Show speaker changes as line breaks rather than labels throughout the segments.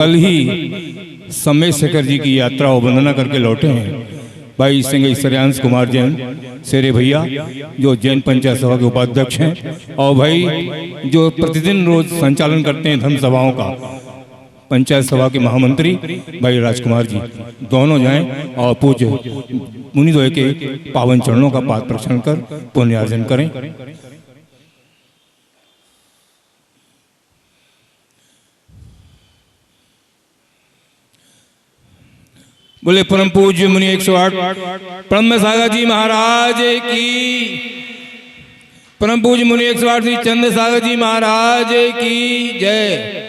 कल ही समय शेखर जी की यात्रा और वंदना करके लौटे हैं भाई सिंह श्रेयांश कुमार जैन शेरे भैया, जो जैन पंचायत सभा के उपाध्यक्ष हैं, और भाई जो प्रतिदिन रोज संचालन करते हैं धर्म सभाओं का, पंचायत सभा के महामंत्री भाई राजकुमार जी, दोनों जाएं और पूज्य मुनिद्वय के पावन चरणों का पाद प्रक्षालन कर पुण्यार्जन करें। बोले परम पूज्य मुनि 108 ब्रह्म सागर जी महाराज की, परम पूज्य मुनि 108 श्री चंद्र सागर जी महाराज की जय।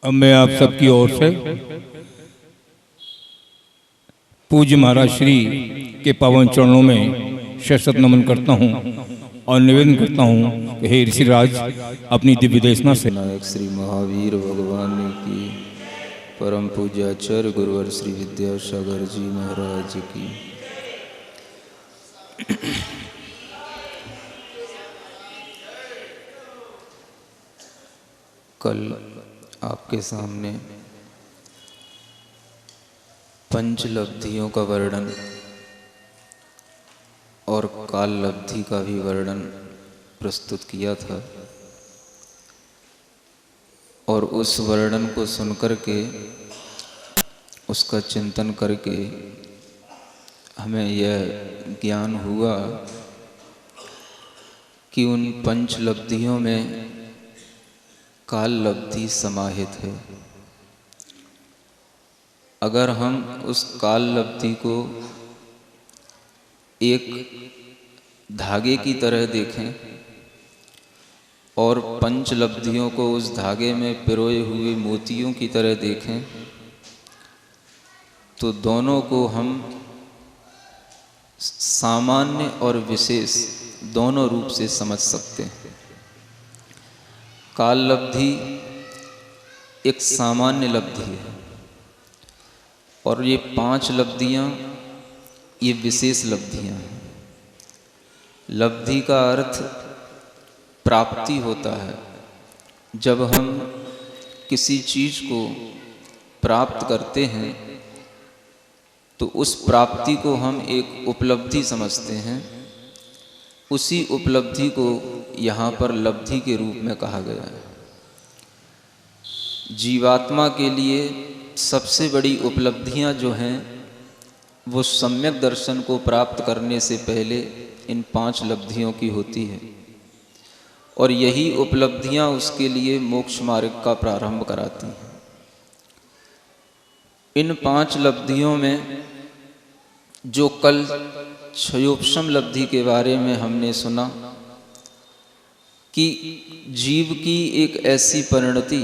अब मैं आप सबकी ओर से पूज्य महाराज श्री के पावन चरणों में शत नमन करता हूँ और निवेदन करता हूँ कि हे ऋषिराज अपनी दिव्य देशना से
नायक श्री महावीर भगवान की, परम पूज्य आचार्य गुरुवर श्री विद्यासागर जी महाराज की। कल आपके सामने पंचलब्धियों का वर्णन और काल लब्धि का भी वर्णन प्रस्तुत किया था, और उस वर्णन को सुनकर के उसका चिंतन करके हमें यह ज्ञान हुआ कि उन पंचलब्धियों में काल लब्धि समाहित है। अगर हम उस काल लब्धि को एक धागे की तरह देखें और पंच लब्धियों को उस धागे में पिरोए हुए मोतियों की तरह देखें, तो दोनों को हम सामान्य और विशेष दोनों रूप से समझ सकते हैं। काल लब्धि एक सामान्य लब्धि है और ये 5 लब्धियाँ ये विशेष लब्धियाँ हैं। लब्धि का अर्थ प्राप्ति होता है। जब हम किसी चीज़ को प्राप्त करते हैं तो उस प्राप्ति को हम एक उपलब्धि समझते हैं। उसी उपलब्धि को यहाँ पर लब्धि के रूप में कहा गया है। जीवात्मा के लिए सबसे बड़ी उपलब्धियाँ जो हैं वो सम्यक दर्शन को प्राप्त करने से पहले इन 5 लब्धियों की होती है, और यही उपलब्धियाँ उसके लिए मोक्ष मार्ग का प्रारंभ कराती हैं। इन 5 लब्धियों में जो कल क्षयोपशम लब्धि के बारे में हमने सुना कि जीव की एक ऐसी परिणति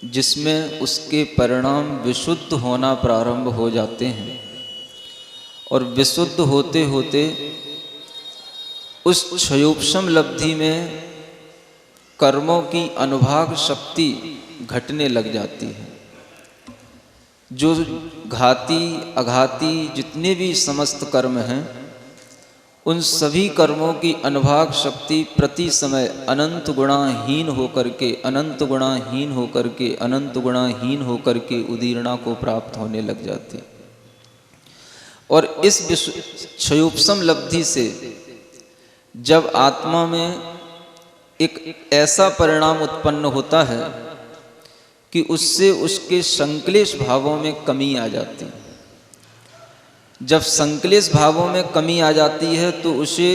जिसमें उसके परिणाम विशुद्ध होना प्रारंभ हो जाते हैं, और विशुद्ध होते होते उस क्षयोपशम लब्धि में कर्मों की अनुभाग शक्ति घटने लग जाती है। जो घाती अघाती जितने भी समस्त कर्म हैं, उन सभी कर्मों की अनुभाग शक्ति प्रति समय अनंत गुणाहीन होकर के अनंत गुणाहीन होकर के अनंत गुणाहीन होकर के उदीर्णा को प्राप्त होने लग जाती। और इस क्षयोपशम लब्धि से जब आत्मा में एक ऐसा परिणाम उत्पन्न होता है कि उससे उसके संक्लेश भावों में कमी आ जाती है। जब संक्लेश भावों में कमी आ जाती है तो उसे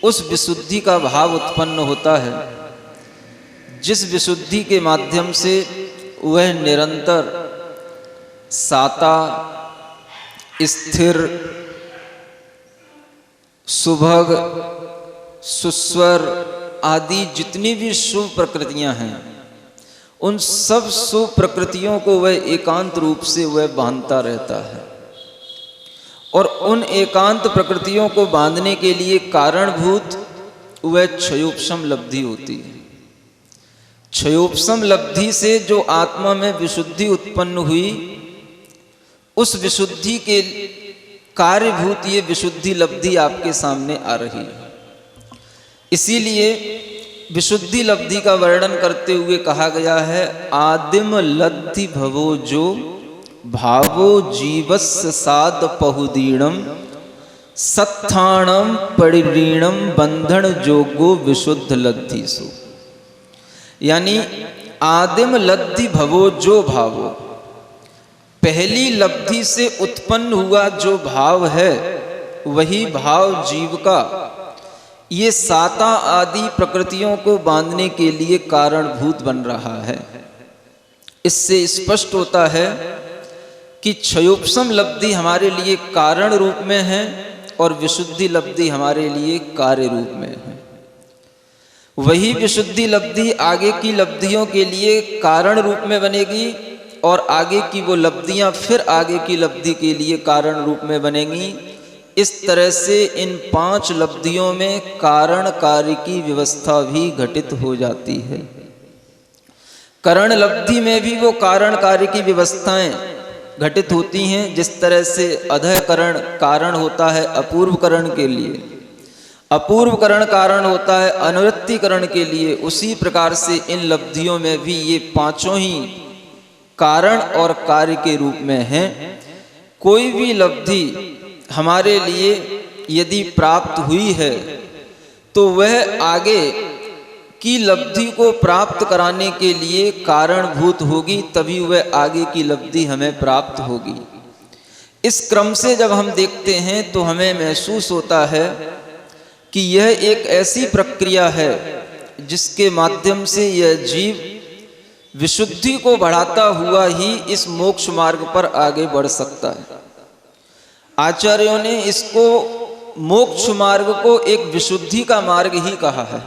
उस विशुद्धि का भाव उत्पन्न होता है, जिस विशुद्धि के माध्यम से वह निरंतर साता, स्थिर, सुभग, सुस्वर आदि जितनी भी शुभ प्रकृतियां हैं, उन सब शुभ प्रकृतियों को वह एकांत रूप से वह बांधता रहता है। और उन एकांत प्रकृतियों को बांधने के लिए कारणभूत वह क्षयोपशम लब्धि होती है। क्षयोपशम लब्धि से जो आत्मा में विशुद्धि उत्पन्न हुई, उस विशुद्धि के कार्यभूत ये विशुद्धि लब्धि आपके सामने आ रही है। इसीलिए विशुद्धि लब्धि का वर्णन करते हुए कहा गया है, आदिम लब्धि भवो जो भावो जीवस्य साद पहुदीणम सत्थाणम परिणीणम बंधन जोगो विशुद्ध लब्धि सो। यानी आदिम लब्धि भवो जो भावो, पहली लब्धि से उत्पन्न हुआ जो भाव है वही भाव जीव का ये साता आदि प्रकृतियों को बांधने के लिए कारणभूत बन रहा है। इससे स्पष्ट होता है कि क्षयोपशम लब्धि हमारे लिए कारण रूप में है और विशुद्धि लब्धि हमारे लिए कार्य रूप में है। वही विशुद्धि लब्धि आगे की लब्धियों के लिए कारण रूप में बनेगी और आगे की वो लब्धियां फिर आगे की लब्धि के लिए कारण रूप में बनेंगी। इस तरह से इन 5 लब्धियों में कारण कार्य की व्यवस्था भी घटित हो जाती है। करण लब्धि में भी वो कारण कार्य की व्यवस्थाएं घटित होती हैं। जिस तरह से अधः करण कारण होता है अपूर्व करण के लिए, अपूर्व करण कारण होता है अनुवृत्ति करण के लिए, उसी प्रकार से इन लब्धियों में भी ये 5 ही कारण और कार्य के रूप में हैं। कोई भी लब्धि हमारे लिए यदि प्राप्त हुई है तो वह आगे की लब्धि को प्राप्त कराने के लिए कारणभूत होगी, तभी वह आगे की लब्धि हमें प्राप्त होगी। इस क्रम से जब हम देखते हैं तो हमें महसूस होता है कि यह एक ऐसी प्रक्रिया है जिसके माध्यम से यह जीव विशुद्धि को बढ़ाता हुआ ही इस मोक्ष मार्ग पर आगे बढ़ सकता है। आचार्यों ने इसको मोक्ष मार्ग को एक विशुद्धि का मार्ग ही कहा है।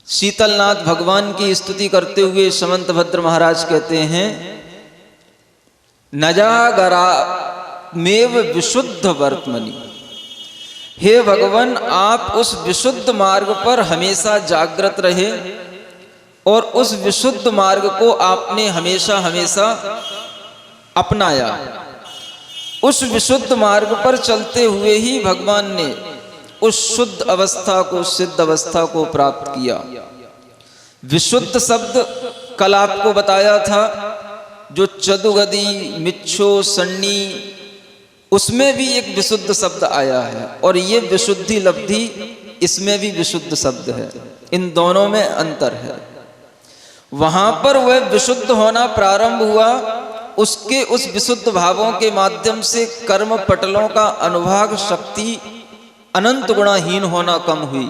शीतलनाथ भगवान की स्तुति करते हुए समंतभद्र महाराज कहते हैं, नजागरा मेव विशुद्ध वर्तमनि। हे भगवान, आप उस विशुद्ध मार्ग पर हमेशा जागृत रहे और उस विशुद्ध मार्ग को आपने हमेशा हमेशा अपनाया। उस विशुद्ध मार्ग पर चलते हुए ही भगवान ने उस शुद्ध अवस्था को, सिद्ध अवस्था को प्राप्त किया। विशुद्ध शब्द कल आपको बताया था, जो चतुगदी मिच्छो सन्नी, उसमें भी एक विशुद्ध शब्द आया है और ये विशुद्धि लब्धि इसमें भी विशुद्ध शब्द है। इन दोनों में अंतर है। वहां पर वह विशुद्ध होना प्रारंभ हुआ, उसके उस विशुद्ध भावों के माध्यम से कर्म पटलों का अनुभाग शक्ति अनंत गुणाहीन होना कम हुई।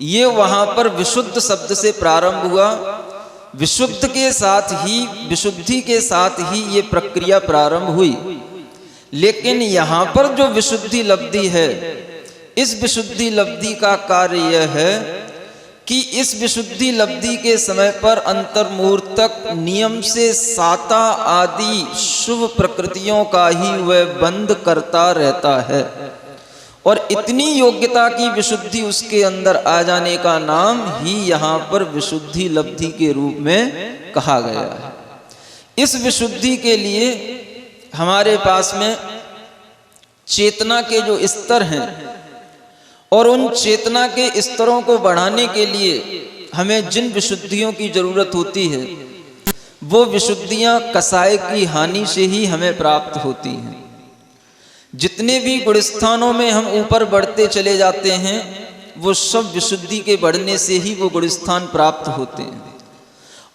ये वहां पर विशुद्ध शब्द से प्रारंभ हुआ। विशुद्ध के साथ ही, विशुद्धि के साथ ही ये प्रक्रिया प्रारंभ हुई। लेकिन यहाँ पर जो विशुद्धि लब्धि है, इस विशुद्धि लब्धि का कार्य यह है कि इस विशुद्धि लब्धि के समय पर अंतर्मुहूर्तक नियम से साता आदि शुभ प्रकृतियों का ही वह बंद करता रहता है और इतनी योग्यता की विशुद्धि उसके अंदर आ जाने का नाम ही यहाँ पर विशुद्धि लब्धि के रूप में कहा गया है। इस विशुद्धि के लिए हमारे पास में चेतना के जो स्तर हैं और उन चेतना के स्तरों को बढ़ाने के लिए हमें जिन विशुद्धियों की जरूरत होती है, वो विशुद्धियां कसाय की हानि से ही हमें प्राप्त होती हैं। जितने भी गुणस्थानों में हम ऊपर बढ़ते चले जाते हैं, वो सब विशुद्धि के बढ़ने से ही वो गुणस्थान प्राप्त होते हैं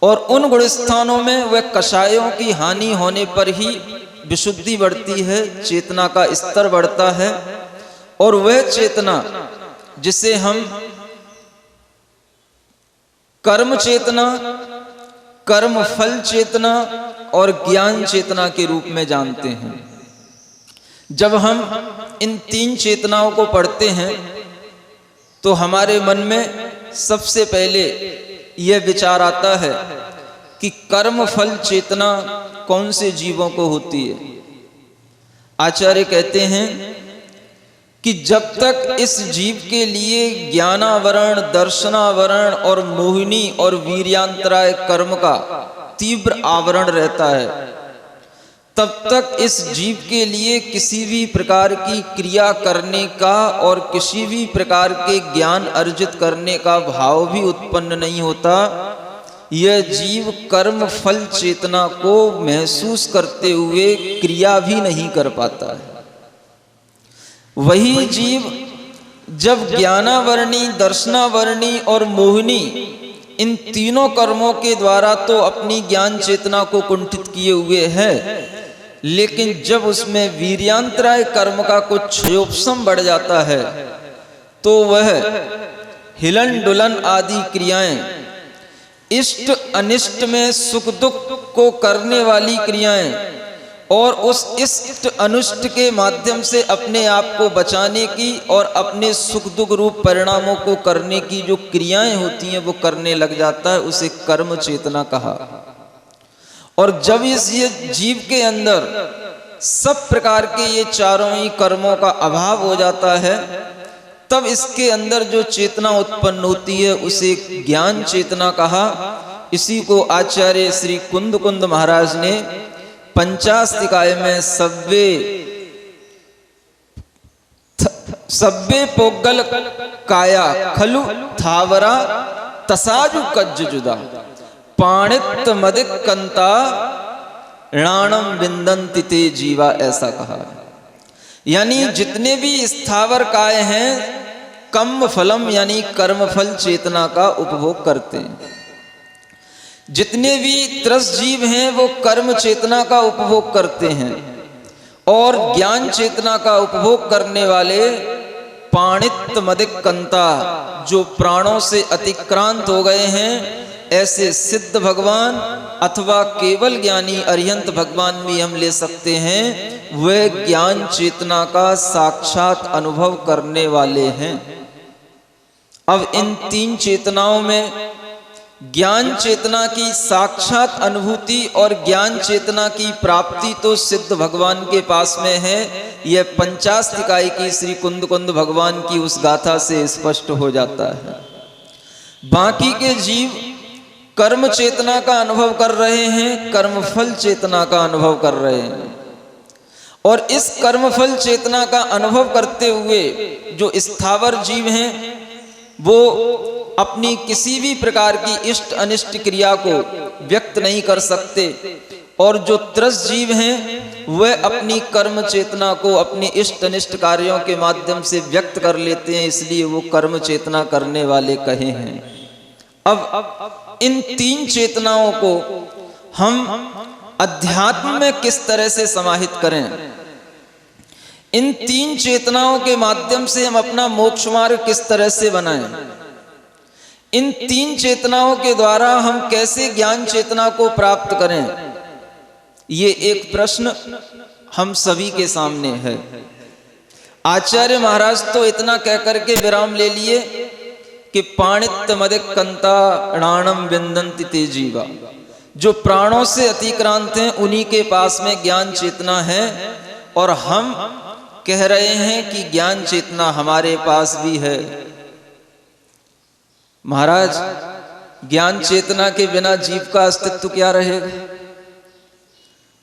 और उन गुणस्थानों में वह कषायों की हानि होने पर ही विशुद्धि बढ़ती है, चेतना का स्तर बढ़ता है। और वह चेतना जिसे हम कर्म चेतना, कर्म फल चेतना और ज्ञान चेतना के रूप में जानते हैं, जब हम इन 3 चेतनाओं को पढ़ते हैं तो हमारे मन में सबसे पहले यह विचार आता है कि कर्म फल चेतना कौन से जीवों को होती है। आचार्य कहते हैं कि जब तक इस जीव के लिए ज्ञानावरण, दर्शनावरण और मोहिनी और वीर्यांतराय कर्म का तीव्र आवरण रहता है, तब तक इस जीव के लिए किसी भी प्रकार की क्रिया करने का और किसी भी प्रकार के ज्ञान अर्जित करने का भाव भी उत्पन्न नहीं होता। यह जीव कर्म फल चेतना को महसूस करते हुए क्रिया भी नहीं कर पाता है। वही जीव जब ज्ञानावरणी, दर्शनावरणी और मोहिनी इन तीनों कर्मों के द्वारा तो अपनी ज्ञान चेतना को कुंठित किए हुए है, लेकिन जब उसमें वीर्यांतराय कर्म का कुछ क्षयोपशम बढ़ जाता है तो वह हिलन डुलन आदि क्रियाएं, इष्ट अनिष्ट में सुख दुख को करने वाली क्रियाएं और उस इष्ट अनुष्ट के माध्यम से अपने आप को बचाने की और अपने सुख दुख रूप परिणामों को करने की जो क्रियाएं होती हैं वो करने लग जाता है, उसे कर्म चेतना कहा। और जब ये जीव के अंदर सब प्रकार के ये चारों ही कर्मों का अभाव हो जाता है, तब इसके अंदर जो चेतना उत्पन्न होती है उसे ज्ञान चेतना कहा। इसी को आचार्य श्री कुंद कुंद महाराज ने पंचास्तिकाय में सब्बे पोगल काया खलु थावरा तसाजु कज्ज जुदा पाणित मदिक कंता राणम विंदंति ते जीवा, ऐसा कहा। यानी जितने भी स्थावर काय हैं कम फलम यानी कर्म फल चेतना का उपभोग करते हैं। जितने भी त्रस जीव हैं वो कर्म चेतना का उपभोग करते हैं, और ज्ञान चेतना का उपभोग करने वाले पाणित मदिक कंता, जो प्राणों से अतिक्रांत हो गए हैं, ऐसे सिद्ध भगवान अथवा केवल ज्ञानी अरिहंत भगवान भी हम ले सकते हैं, वे ज्ञान चेतना का साक्षात अनुभव करने वाले हैं। अब इन तीन चेतनाओं में ज्ञान चेतना की साक्षात अनुभूति और ज्ञान चेतना की प्राप्ति तो सिद्ध भगवान के पास में है। यह पंचास्तिकाय की श्री कुंद कुंद भगवान की उस गाथा से स्पष्ट हो जाता है। बाकी के जीव कर्म चेतना का अनुभव कर रहे हैं, कर्मफल चेतना का अनुभव कर रहे हैं, और इस कर्मफल चेतना का अनुभव करते हुए जो स्थावर जीव हैं वो अपनी किसी भी प्रकार की इष्ट अनिष्ट क्रिया को व्यक्त नहीं कर सकते, और जो त्रस जीव हैं वह अपनी कर्म चेतना को अपने इष्ट अनिष्ट कार्यों के माध्यम से व्यक्त कर लेते हैं, इसलिए वो कर्म चेतना करने वाले कहे हैं। अब इन तीन चेतनाओं को हम अध्यात्म में किस तरह से समाहित करें, इन तीन चेतनाओं के माध्यम से हम अपना मोक्ष मार्ग किस तरह से बनाएं, इन तीन चेतनाओं के द्वारा हम कैसे ज्ञान चेतना को प्राप्त करें, ये एक प्रश्न हम सभी के सामने है। आचार्य महाराज तो इतना कहकर के विराम ले लिए कि पाणित मदिक कंता राणम विंदंति ते जीवा, जो प्राणों से अतिक्रांत हैं उन्हीं के पास में ज्ञान चेतना है, और हम कह रहे हैं कि ज्ञान चेतना हमारे पास भी है। महाराज, ज्ञान चेतना के बिना जीव का अस्तित्व क्या रहेगा?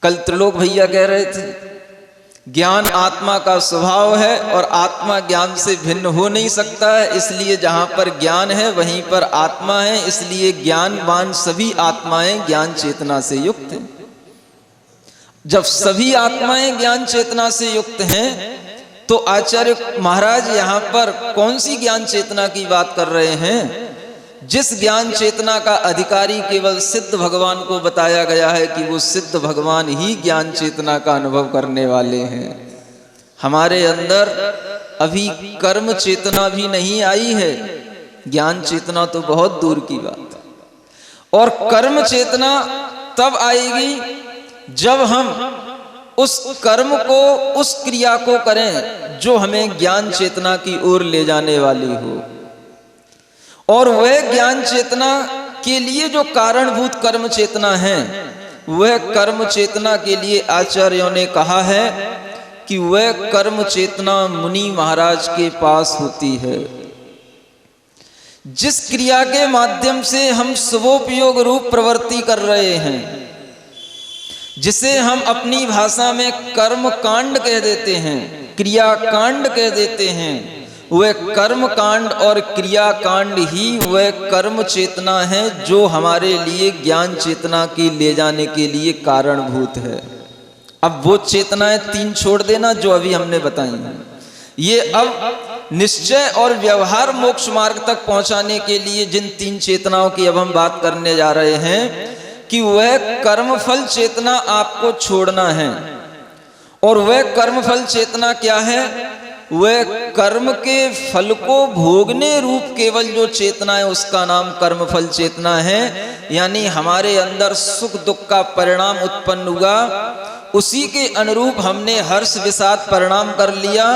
कल त्रिलोक भैया कह रहे थे ज्ञान आत्मा का स्वभाव है और आत्मा ज्ञान से भिन्न हो नहीं सकता है, इसलिए जहां पर ज्ञान है वहीं पर आत्मा है, इसलिए ज्ञानवान सभी आत्माएं ज्ञान चेतना से युक्त हैं। जब सभी आत्माएं ज्ञान चेतना से युक्त हैं तो आचार्य महाराज यहां पर कौन सी ज्ञान चेतना की बात कर रहे हैं? जिस ज्ञान चेतना का अधिकारी केवल सिद्ध भगवान को बताया गया है कि वो सिद्ध भगवान ही ज्ञान चेतना का अनुभव करने वाले हैं। हमारे अंदर अभी कर्म चेतना भी नहीं आई है, ज्ञान चेतना तो बहुत दूर की बात है। और कर्म चेतना तब आएगी जब हम उस कर्म को, उस क्रिया को करें जो हमें ज्ञान चेतना की ओर ले जाने वाली हो, और वह ज्ञान चेतना के लिए जो कारणभूत कर्म चेतना है, वह कर्म चेतना के लिए आचार्यों ने कहा है कि वह कर्म चेतना मुनि महाराज के पास होती है। जिस क्रिया के माध्यम से हम शुभोपयोग रूप प्रवृत्ति कर रहे हैं, जिसे हम अपनी भाषा में कर्म कांड कह देते हैं, क्रिया कांड कह देते हैं, वह कर्म कांड और क्रिया कांड ही वह कर्म चेतना है जो हमारे लिए ज्ञान चेतना की ले जाने के लिए कारणभूत है। अब वो चेतनाएं तीन छोड़ देना जो अभी हमने बताई हैं, ये अब निश्चय और व्यवहार मोक्ष मार्ग तक पहुंचाने के लिए जिन तीन चेतनाओं की अब हम बात करने जा रहे हैं कि वह कर्मफल चेतना आपको छोड़ना है। और वह कर्मफल चेतना क्या है? वह कर्म के फल को भोगने रूप केवल जो चेतना है उसका नाम कर्मफल चेतना है। यानी हमारे अंदर सुख दुख का परिणाम उत्पन्न हुआ, उसी के अनुरूप हमने हर्ष विषाद परिणाम कर लिया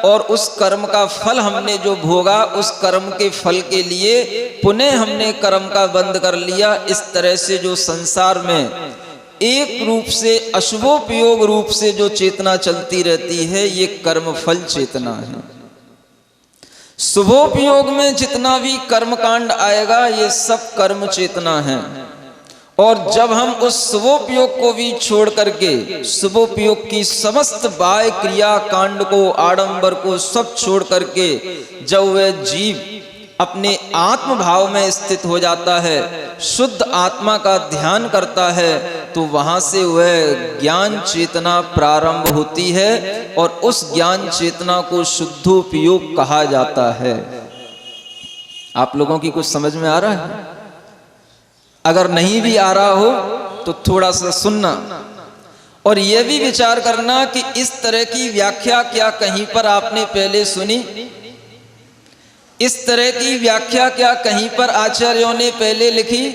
और उस कर्म का फल हमने जो भोगा, उस कर्म के फल के लिए पुनः हमने कर्म का बंद कर लिया। इस तरह से जो संसार में एक रूप से अशुभोपयोग रूप से जो चेतना चलती रहती है, ये कर्मफल चेतना है। शुभोपयोग में जितना भी कर्मकांड आएगा ये सब कर्म चेतना है। और जब हम उस शुभोपयोग को भी छोड़ करके शुभोपयोग की समस्त बाह्य क्रिया कांड को, आडंबर को सब छोड़ करके जब वह जीव अपने आत्म भाव में स्थित हो जाता है, शुद्ध आत्मा का ध्यान करता है, तो वहां से वह ज्ञान चेतना प्रारंभ होती है और उस ज्ञान चेतना को शुद्धोपयोग कहा जाता है। आप लोगों की कुछ समझ में आ रहा है? अगर नहीं भी आ रहा हो तो थोड़ा सा सुनना और यह भी विचार करना कि इस तरह की व्याख्या क्या कहीं पर आपने पहले सुनी? इस तरह की व्याख्या क्या कहीं पर आचार्यों ने पहले लिखी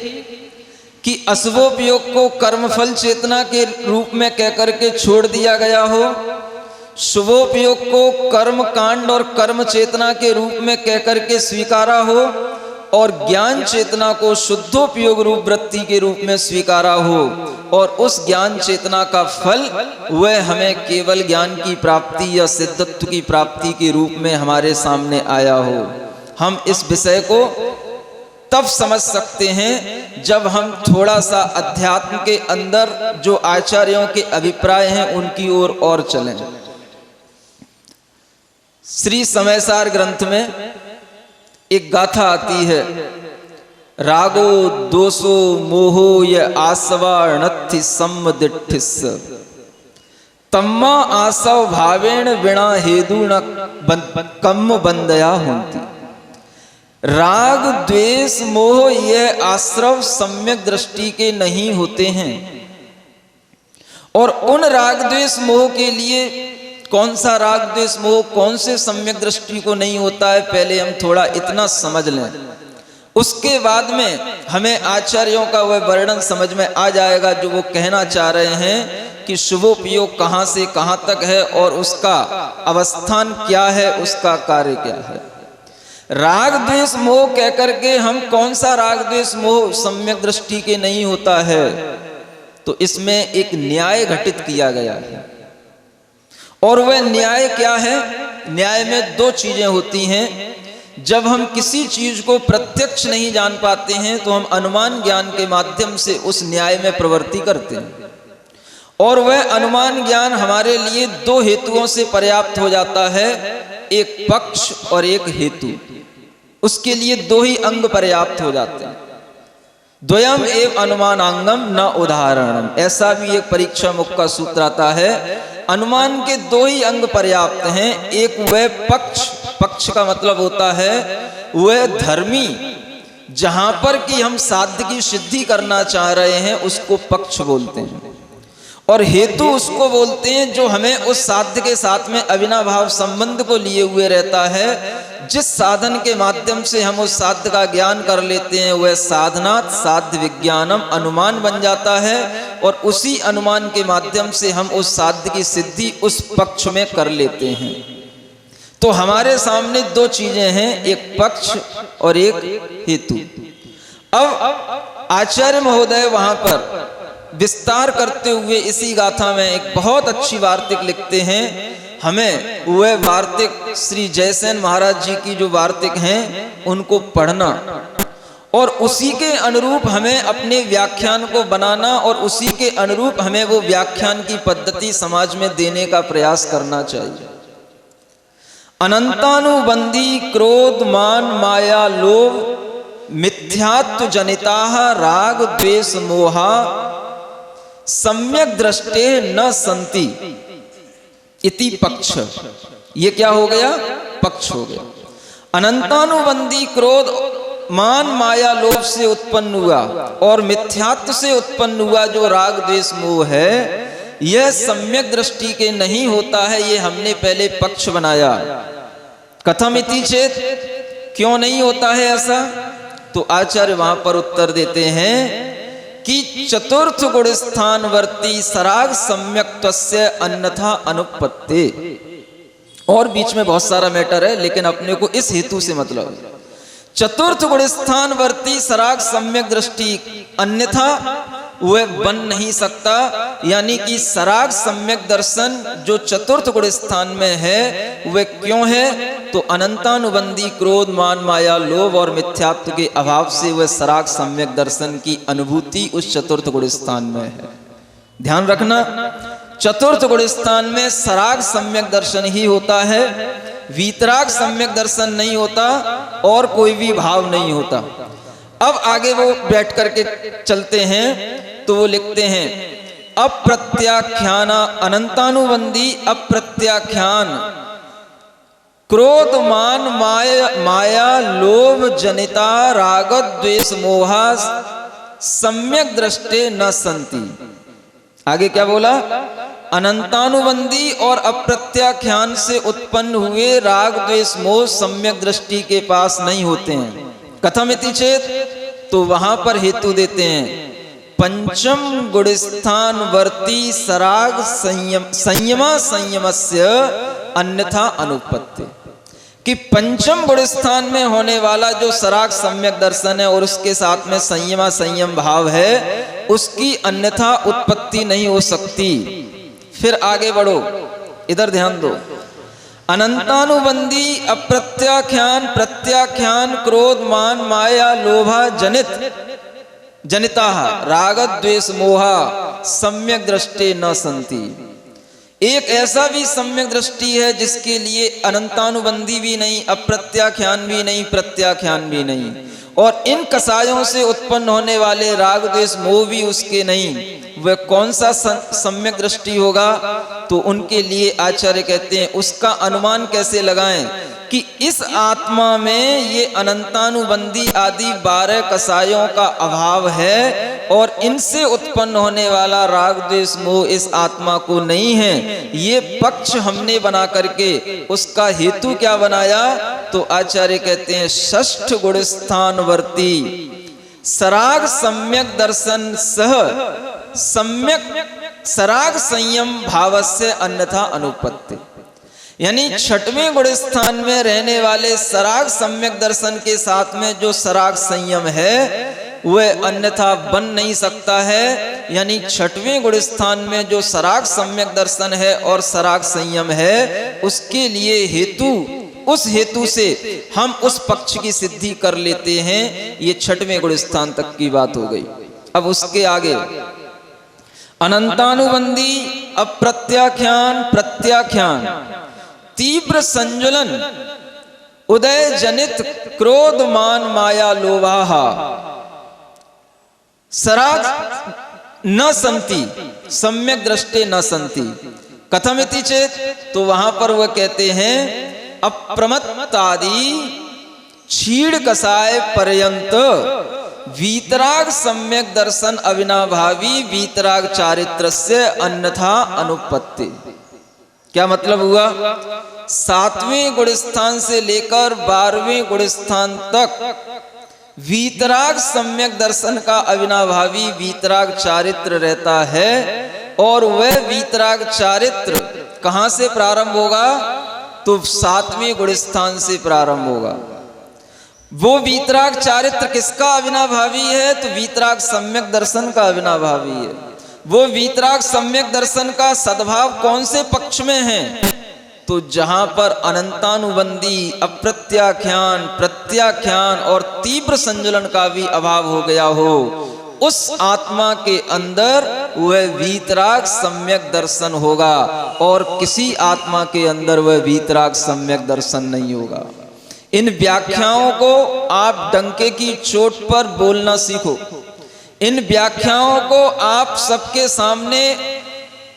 कि अशुभोपयोग को कर्मफल चेतना के रूप में कहकर के छोड़ दिया गया हो, शुभोपयोग को कर्म कांड और कर्म चेतना के रूप में कहकर के स्वीकारा हो और ज्ञान चेतना को शुद्धोपयोग रूप वृत्ति के रूप में स्वीकारा हो और उस ज्ञान चेतना का फल वह हमें केवल ज्ञान की प्राप्ति या सिद्धत्व की प्राप्ति के रूप में हमारे सामने आया हो। हम इस विषय को तब समझ सकते हैं जब हम थोड़ा सा अध्यात्म के अंदर जो आचार्यों के अभिप्राय हैं उनकी ओर और चलें। श्री समयसार ग्रंथ में एक गाथा आती है, रागो दोषो मोहो य आसवा नत्थि सम्मदिठिस तम्मा आसव भावेण बिना हेदु न कम बंदया होती। राग द्वेष मोह यह आश्रव सम्यक दृष्टि के नहीं होते हैं और उन राग द्वेष मोह के लिए कौन सा राग द्वेष मोह कौन से सम्यक दृष्टि को नहीं होता है, पहले हम थोड़ा इतना समझ लें। उसके बाद में हमें आचार्यों का वह वर्णन समझ में आ जाएगा जो वो कहना चाह रहे हैं कि शुभोपयोग कहाँ से कहाँ तक है और उसका अवस्थान क्या है, उसका कार्य क्या है। राग द्वेष मोह कहकर के हम कौन सा राग द्वेष मोह सम्यक दृष्टि के नहीं होता है, तो इसमें एक न्याय घटित किया गया है। और वह न्याय क्या है? न्याय में दो चीजें होती हैं। जब हम किसी चीज को प्रत्यक्ष नहीं जान पाते हैं तो हम अनुमान ज्ञान के माध्यम से उस न्याय में प्रवृत्ति करते हैं और वह अनुमान ज्ञान हमारे लिए दो हेतुओं से पर्याप्त हो जाता है, एक पक्ष और एक हेतु। उसके लिए दो ही अंग पर्याप्त हो जाते हैं। द्वयम एव अनुमानांगम न उदाहरणम, ऐसा भी एक परीक्षा मुख का सूत्र आता है। अनुमान के दो ही अंग पर्याप्त हैं, एक वह पक्ष, पक्ष का मतलब होता है वह धर्मी, जहां पर कि हम साध्य की सिद्धि करना चाह रहे हैं उसको पक्ष बोलते हैं, और हेतु उसको बोलते हैं जो हमें उस साध्य के साथ में अविनाभाव संबंध को लिए हुए रहता है। जिस साधन के माध्यम से हम उस साध्य का ज्ञान कर लेते हैं वह साधनात् साध्य विज्ञानम अनुमान बन जाता है और उसी अनुमान के माध्यम से हम उस साध्य की सिद्धि उस पक्ष में कर लेते हैं। तो हमारे सामने दो चीजें हैं, एक पक्ष और एक हेतु। अब आचार्य महोदय वहां पर विस्तार करते हुए इसी गाथा में एक बहुत अच्छी वार्तिक लिखते हैं हमें वह वार्तिक श्री जयसेन महाराज जी की जो वार्तिक हैं उनको पढ़ना और उसी के अनुरूप हमें अपने व्याख्यान को बनाना और उसी के अनुरूप हमें वो व्याख्यान की पद्धति समाज में देने का प्रयास करना चाहिए। अनंतानुबंधी क्रोध मान माया लोभ मिथ्यात्व जनिता राग द्वेष मोहा सम्यक दृष्टे न संति इति पक्ष। ये क्या हो गया? पक्ष हो गया। अनंतानुबंधी क्रोध मान माया लोभ से उत्पन्न हुआ और मिथ्यात्व से उत्पन्न हुआ जो राग द्वेष मोह है, यह सम्यक दृष्टि के नहीं होता है। ये हमने पहले पक्ष बनाया। कथम इति चेत, क्यों नहीं होता है ऐसा? तो आचार्य वहां पर उत्तर देते हैं कि चतुर्थ गुण स्थान वर्ती सराग सम्यक्त्वस्य अन्यथा अनुपत्ति। और बीच में बहुत सारा मैटर है, लेकिन अपने को इस हेतु से मतलब है। चतुर्थ गुण स्थान वर्ती सराग सम्यक दृष्टि अन्यथा वह बन नहीं सकता। यानी कि सराग सम्यक दर्शन जो चतुर्थ गुण स्थान में है वह क्यों है? तो अनंतानुबंधी क्रोध मान माया लोभ और मिथ्यात्व के अभाव से वह सराग सम्यक दर्शन की अनुभूति उस चतुर्थ गुण स्थान में है। ध्यान रखना, चतुर्थ गुण स्थान में सराग सम्यक दर्शन ही होता है, वीतराग सम्यक दर्शन नहीं होता और कोई भी भाव नहीं होता। अब आगे वो बैठ करके चलते हैं तो वो लिखते हैं अप्रत्याख्यान अनंतानुबंधी अप्रत्याख्यान क्रोध मान माया लोभ जनिता राग द्वेष मोहा सम्यक दृष्टे न संति। आगे क्या बोला? अनंतानुबंधी और अप्रत्याख्यान से उत्पन्न हुए राग द्वेष मोह सम्यक दृष्टि के पास नहीं होते हैं। कथम इति चेत, तो वहां पर हेतु देते हैं पंचम गुणस्थान वर्ती सराग संयमस्य अन्यथा अनुपत्ति। कि पंचम गुण स्थान में होने वाला जो सराग सम्यक दर्शन है और उसके साथ में संयम भाव है, उसकी अन्यथा उत्पत्ति नहीं हो सकती। फिर आगे बढ़ो, इधर ध्यान दो। अनंतानुबंधी अप्रत्याख्यान प्रत्याख्यान क्रोध मान माया लोभा जनिता राग द्वेष मोहा सम्यक दृष्टि न संति। एक ऐसा भी सम्यक दृष्टि है जिसके लिए अनंतानुबंधी भी नहीं, अप्रत्याख्यान भी नहीं, प्रत्याख्यान भी नहीं, और इन कसायों से उत्पन्न होने वाले राग द्वेष मोह भी उसके नहीं। वह कौन सा सम्यक दृष्टि होगा? तो उनके लिए आचार्य कहते हैं उसका अनुमान कैसे लगाएं कि इस आत्मा में ये अनंतानुबंधी आदि 12 कसायों का अभाव है और इनसे उत्पन्न होने वाला राग द्वेष मोह इस आत्मा को नहीं है। ये पक्ष हमने बना करके उसका हेतु क्या बनाया? तो आचार्य कहते हैं षष्ठ गुण स्थान वर्ती सराग सम्यक दर्शन सह सम्यक सराग संयम भावस्य अन्यथा अनुपत्ति। यानी छठवें गुण स्थान में रहने वाले सराग सम्यक दर्शन के साथ में जो सराग संयम है वह अन्यथा बन नहीं सकता है। यानी छठवें गुण स्थान में जो सराग सम्यक दर्शन है और सराग संयम है उसके लिए हेतु, उस हेतु से हम उस पक्ष की सिद्धि कर लेते हैं। ये छठवें गुण स्थान तक की बात हो गई। अब उसके आगे अनंतानुबंधी अप्रत्याख्यान प्रत्याख्यान तीव्र संजुलन उदय जनित क्रोध मान माया लोभाहा सराग न संति सम्यक दृष्टि न संति। कथमिति चेत, तो वहां पर वह कहते हैं अप्रमत्तादि क्षीण कसाय पर्यंत वीतराग सम्यक दर्शन अविनाभावी वीतराग चारित्रस्य अन्यथा अनुपत्ति। क्या मतलब हुआ? 7वें गुण स्थान से लेकर 12वें गुण स्थान तक वीतराग सम्यक दर्शन का अविनाभावी वीतराग चारित्र रहता है और वह वीतराग चारित्र कहां से प्रारंभ होगा? तो 7वें गुण स्थान से प्रारंभ होगा। वो वीतराग चारित्र किसका अविनाभावी है? तो वीतराग सम्यक दर्शन का अविनाभावी है। वो वीतराग सम्यक दर्शन का सद्भाव कौन से पक्ष में है? तो जहां पर अनंतानुबंधी, अप्रत्याख्यान, प्रत्याख्यान और तीव्र संजलन का भी अभाव हो गया हो, उस आत्मा के अंदर वह वीतराग सम्यक दर्शन होगा और किसी आत्मा के अंदर वह वीतराग सम्यक दर्शन नहीं होगा। इन व्याख्याओं को आप डंके की चोट पर बोलना सीखो। इन व्याख्याओं को आप सबके सामने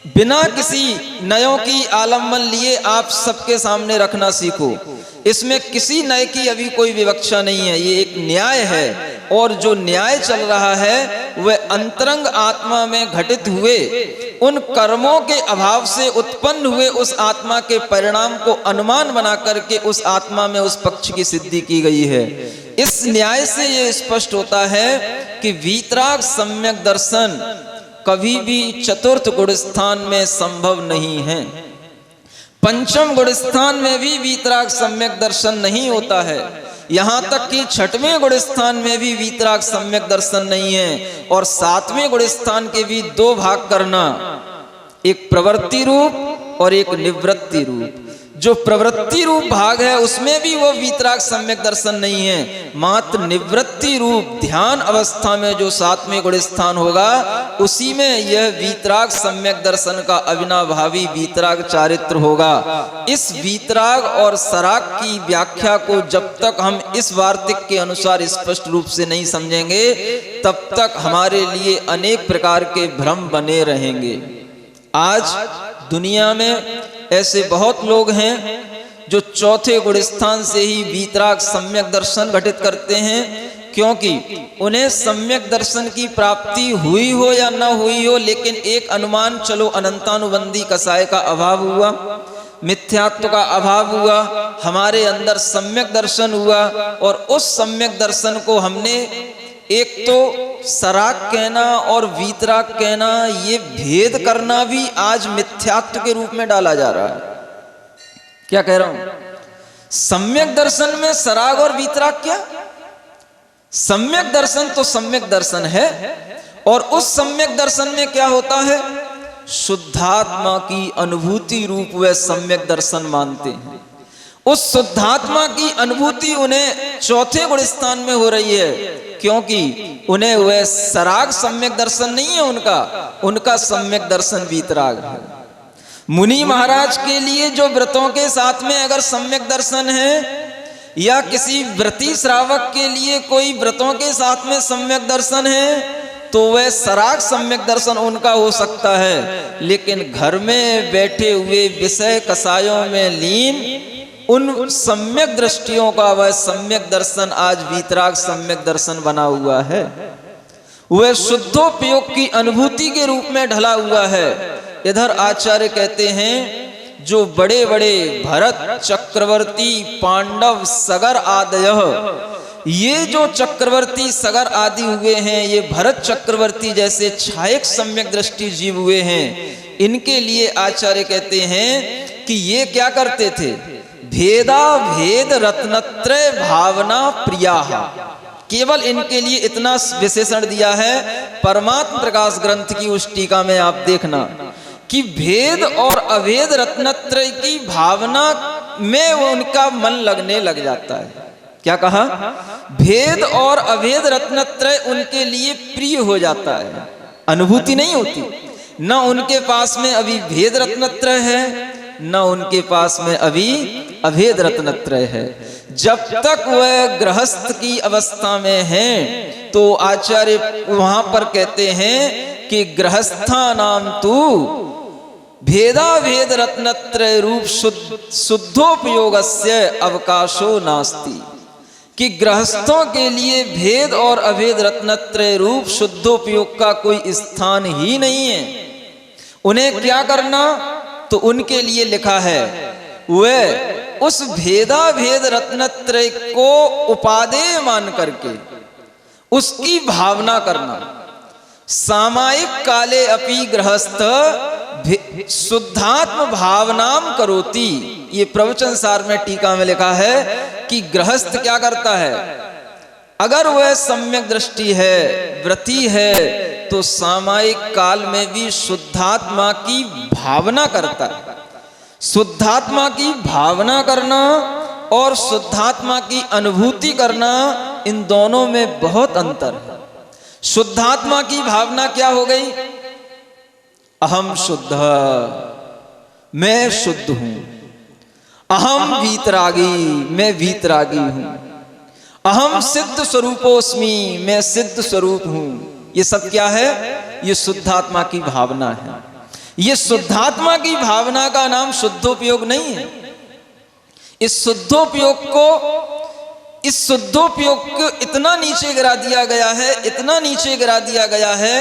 बिना किसी नयों की आलम्बन लिए आप सबके सामने रखना सीखो। इसमें किसी नए की अभी कोई विवक्षा नहीं है, ये एक न्याय है। और जो न्याय चल रहा है वह अंतरंग आत्मा में घटित हुए उन कर्मों के अभाव से उत्पन्न हुए उस आत्मा के परिणाम को अनुमान बना करके उस आत्मा में उस पक्ष की सिद्धि की गई है। इस न्याय से ये स्पष्ट होता है कि वीतराग सम्यक दर्शन कभी भी चतुर्थ गुण स्थान में संभव नहीं है। पंचम गुण स्थान में भी वीतराग सम्यक दर्शन नहीं होता है। यहाँ तक कि छठवें गुण स्थान में भी वीतराग सम्यक दर्शन नहीं है। और सातवें गुण स्थान के भी दो भाग करना, एक प्रवृत्ति रूप और एक निवृत्ति रूप। जो प्रवृत्ति रूप भाग है उसमें भी वो वीतराग सम्यक दर्शन नहीं है। मात्र निवृत्ति रूप ध्यान अवस्था में जो सातवें गुण स्थान होगा उसी में यह वीतराग सम्यक दर्शन का अविनाभावी वीतराग चारित्र होगा। इस वीतराग और सराग की व्याख्या को जब तक हम इस वार्तिक के अनुसार स्पष्ट रूप से नहीं समझेंगे तब तक हमारे लिए अनेक प्रकार के भ्रम बने रहेंगे। आज दुनिया में ऐसे बहुत लोग हैं जो चौथे गुण स्थान से ही वीतराग सम्यक दर्शन घटित करते हैं, क्योंकि उन्हें सम्यक दर्शन की प्राप्ति हुई हो या न हुई हो, लेकिन एक अनुमान चलो अनंतानुबंधी कसाय का अभाव हुआ, मिथ्यात्व का अभाव हुआ, हमारे अंदर सम्यक दर्शन हुआ। और उस सम्यक दर्शन को हमने एक तो सराग कहना और वीतराग कहना, ये भेद करना भी आज मिथ्यात्व के रूप में डाला जा रहा है। क्या कह रहा हूं? सम्यक दर्शन में सराग और वीतराग क्या? सम्यक दर्शन तो सम्यक दर्शन है और उस सम्यक दर्शन में क्या होता है? शुद्धात्मा की अनुभूति रूप वह सम्यक दर्शन मानते हैं। उस शुद्धात्मा की अनुभूति उन्हें चौथे गुण स्थान में हो रही है, क्योंकि उन्हें वह सराग सम्यक दर्शन नहीं है, उनका सम्यक दर्शन वीतराग है। मुनि महाराज के लिए जो व्रतों के साथ में अगर सम्यक दर्शन है, या किसी व्रती श्रावक के लिए कोई व्रतों के साथ में सम्यक दर्शन है, तो वह सराग सम्यक दर्शन उनका हो सकता है। लेकिन घर में बैठे हुए विषय कसायों में लीन उन सम्यक दृष्टियों का वह सम्यक दर्शन आज वीतराग सम्यक दर्शन बना हुआ है। वह शुद्धोपयोग की अनुभूति के रूप में ढला हुआ है। इधर आचार्य कहते हैं जो बड़े बड़े भरत चक्रवर्ती पांडव सगर आदयः, ये जो चक्रवर्ती सगर आदि हुए हैं, ये भरत चक्रवर्ती जैसे छायक सम्यक दृष्टि जीव हुए हैं, इनके लिए आचार्य कहते हैं कि ये क्या करते थे? भेदा भेद रत्नत्रय भावना प्रिया। केवल इनके लिए इतना विशेषण दिया है परमात्म प्रकाश ग्रंथ की उस टीका में, आप देखना कि भेद और अभेद रत्नत्रय की भावना में वो उनका मन लगने लग जाता है। क्या कहा? भेद और अभेद रत्नत्रय उनके लिए प्रिय हो जाता है। अनुभूति नहीं होती, न उनके पास में अभी भेद रत्नत्रय है, न उनके पास में अभी अभेद रत्नत्रय है। जब तक वह गृहस्थ की अवस्था में है तो आचार्य वहां पर कहते हैं कि गृहस्था नाम तू भेदा भेद रत्नत्रय रूप शुद्धोपयोगस्य अवकाशो नास्ति, कि गृहस्थों के लिए भेद और अभेद रत्नत्रय रूप शुद्धोपयोग का कोई स्थान ही नहीं है। उन्हें क्या करना? तो उनके लिए लिखा है वह उस भेदा भेद रत्नत्रय को उपादेय मान करके उसकी भावना करना। सामायिक काले अपि गृहस्थ शुद्धात्म भावनाम करोति, ये प्रवचन सार में टीका में लिखा है कि गृहस्थ क्या करता है? अगर वह सम्यक दृष्टि है, व्रती है, तो सामायिक काल में भी शुद्धात्मा की भावना करता है। शुद्धात्मा की भावना करना और शुद्धात्मा की अनुभूति करना, इन दोनों में बहुत अंतर है। शुद्धात्मा की भावना क्या हो गई? अहम शुद्ध, मैं शुद्ध हूं। अहम वीतरागी, मैं वीतरागी हूं। अहम सिद्ध स्वरूपोस्मि, मैं सिद्ध स्वरूप हूं। ये सब क्या है? ये शुद्धात्मा की भावना है। ये शुद्धात्मा की भावना का नाम शुद्धोपयोग नहीं है। इस शुद्धोपयोग को इतना नीचे गिरा दिया गया है, इतना नीचे गिरा दिया गया है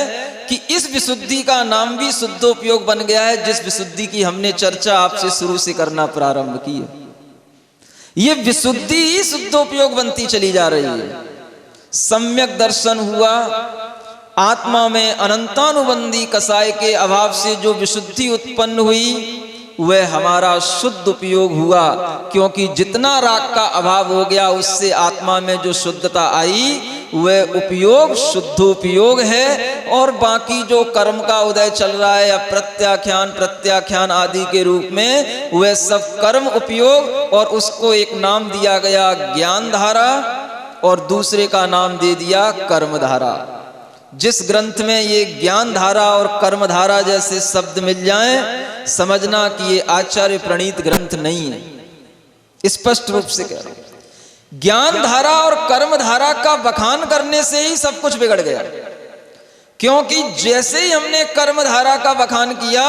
कि इस विशुद्धि का नाम भी शुद्धोपयोग बन गया है, जिस विशुद्धि की हमने चर्चा आपसे शुरू से करना प्रारंभ की है। ये विशुद्धि ही शुद्धोपयोग बनती चली जा रही है। सम्यक दर्शन हुआ, आत्मा में अनंतानुबंधी कसाय के अभाव से जो विशुद्धि उत्पन्न हुई वह हमारा शुद्ध उपयोग हुआ, क्योंकि जितना राग का अभाव हो गया उससे आत्मा में जो शुद्धता आई वह उपयोग शुद्धोपयोग है। और बाकी जो कर्म का उदय चल रहा है या प्रत्याख्यान आदि के रूप में, वह सब कर्म उपयोग, और उसको एक नाम दिया गया ज्ञान धारा और दूसरे का नाम दे दिया कर्म धारा। जिस ग्रंथ में ये ज्ञान धारा और कर्म धारा जैसे शब्द मिल जाएं, समझना कि ये आचार्य प्रणीत ग्रंथ नहीं है। स्पष्ट रूप से कह रहा हूं, ज्ञान धारा और कर्म धारा का बखान करने से ही सब कुछ बिगड़ गया। क्योंकि जैसे ही हमने कर्म धारा का बखान किया,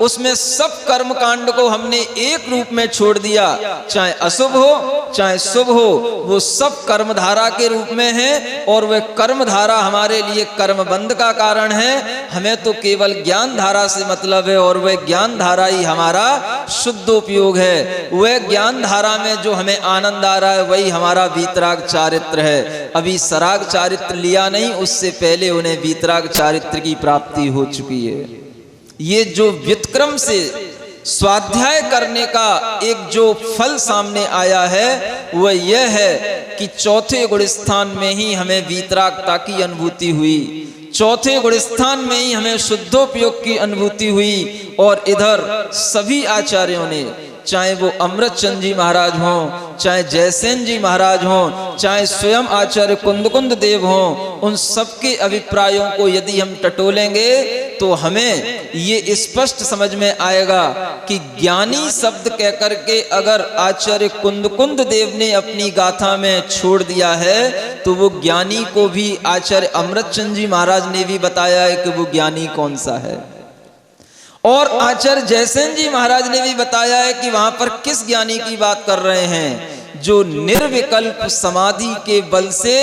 उसमें सब कर्म कांड को हमने एक रूप में छोड़ दिया, चाहे अशुभ हो चाहे शुभ हो, वो सब कर्म धारा के रूप में है। और वह कर्म धारा हमारे लिए कर्म बंध का कारण है। हमें तो केवल ज्ञान धारा से मतलब है, और वह ज्ञान धारा ही हमारा शुद्ध उपयोग है। वह ज्ञान धारा में जो हमें आनंद आ रहा है वही हमारा वीतराग चारित्र है। अभी सराग चारित्र लिया नहीं, उससे पहले उन्हें वीतराग चारित्र की प्राप्ति हो चुकी है। ये जो व्युत्क्रम से स्वाध्याय करने का एक जो फल सामने आया है वह यह है कि चौथे गुणस्थान में ही हमें वीतरागता की अनुभूति हुई, चौथे गुणस्थान में ही हमें शुद्धोपयोग की अनुभूति हुई। और इधर सभी आचार्यों ने, चाहे वो अमृतचंद जी महाराज हों, चाहे जयसेन जी महाराज हों, चाहे स्वयं आचार्य कुंद देव हों, उन सबके अभिप्रायों को यदि हम टटोलेंगे तो हमें ये स्पष्ट समझ में आएगा कि ज्ञानी शब्द कहकर के अगर आचार्य कुंद देव ने अपनी गाथा में छोड़ दिया है, तो वो ज्ञानी को भी आचार्य अमृतचंद जी महाराज ने भी बताया है कि वो ज्ञानी कौन सा है। और आचार्य जयसेन जी महाराज ने भी बताया है कि वहां पर किस ज्ञानी की बात कर रहे हैं, जो निर्विकल्प समाधि के बल से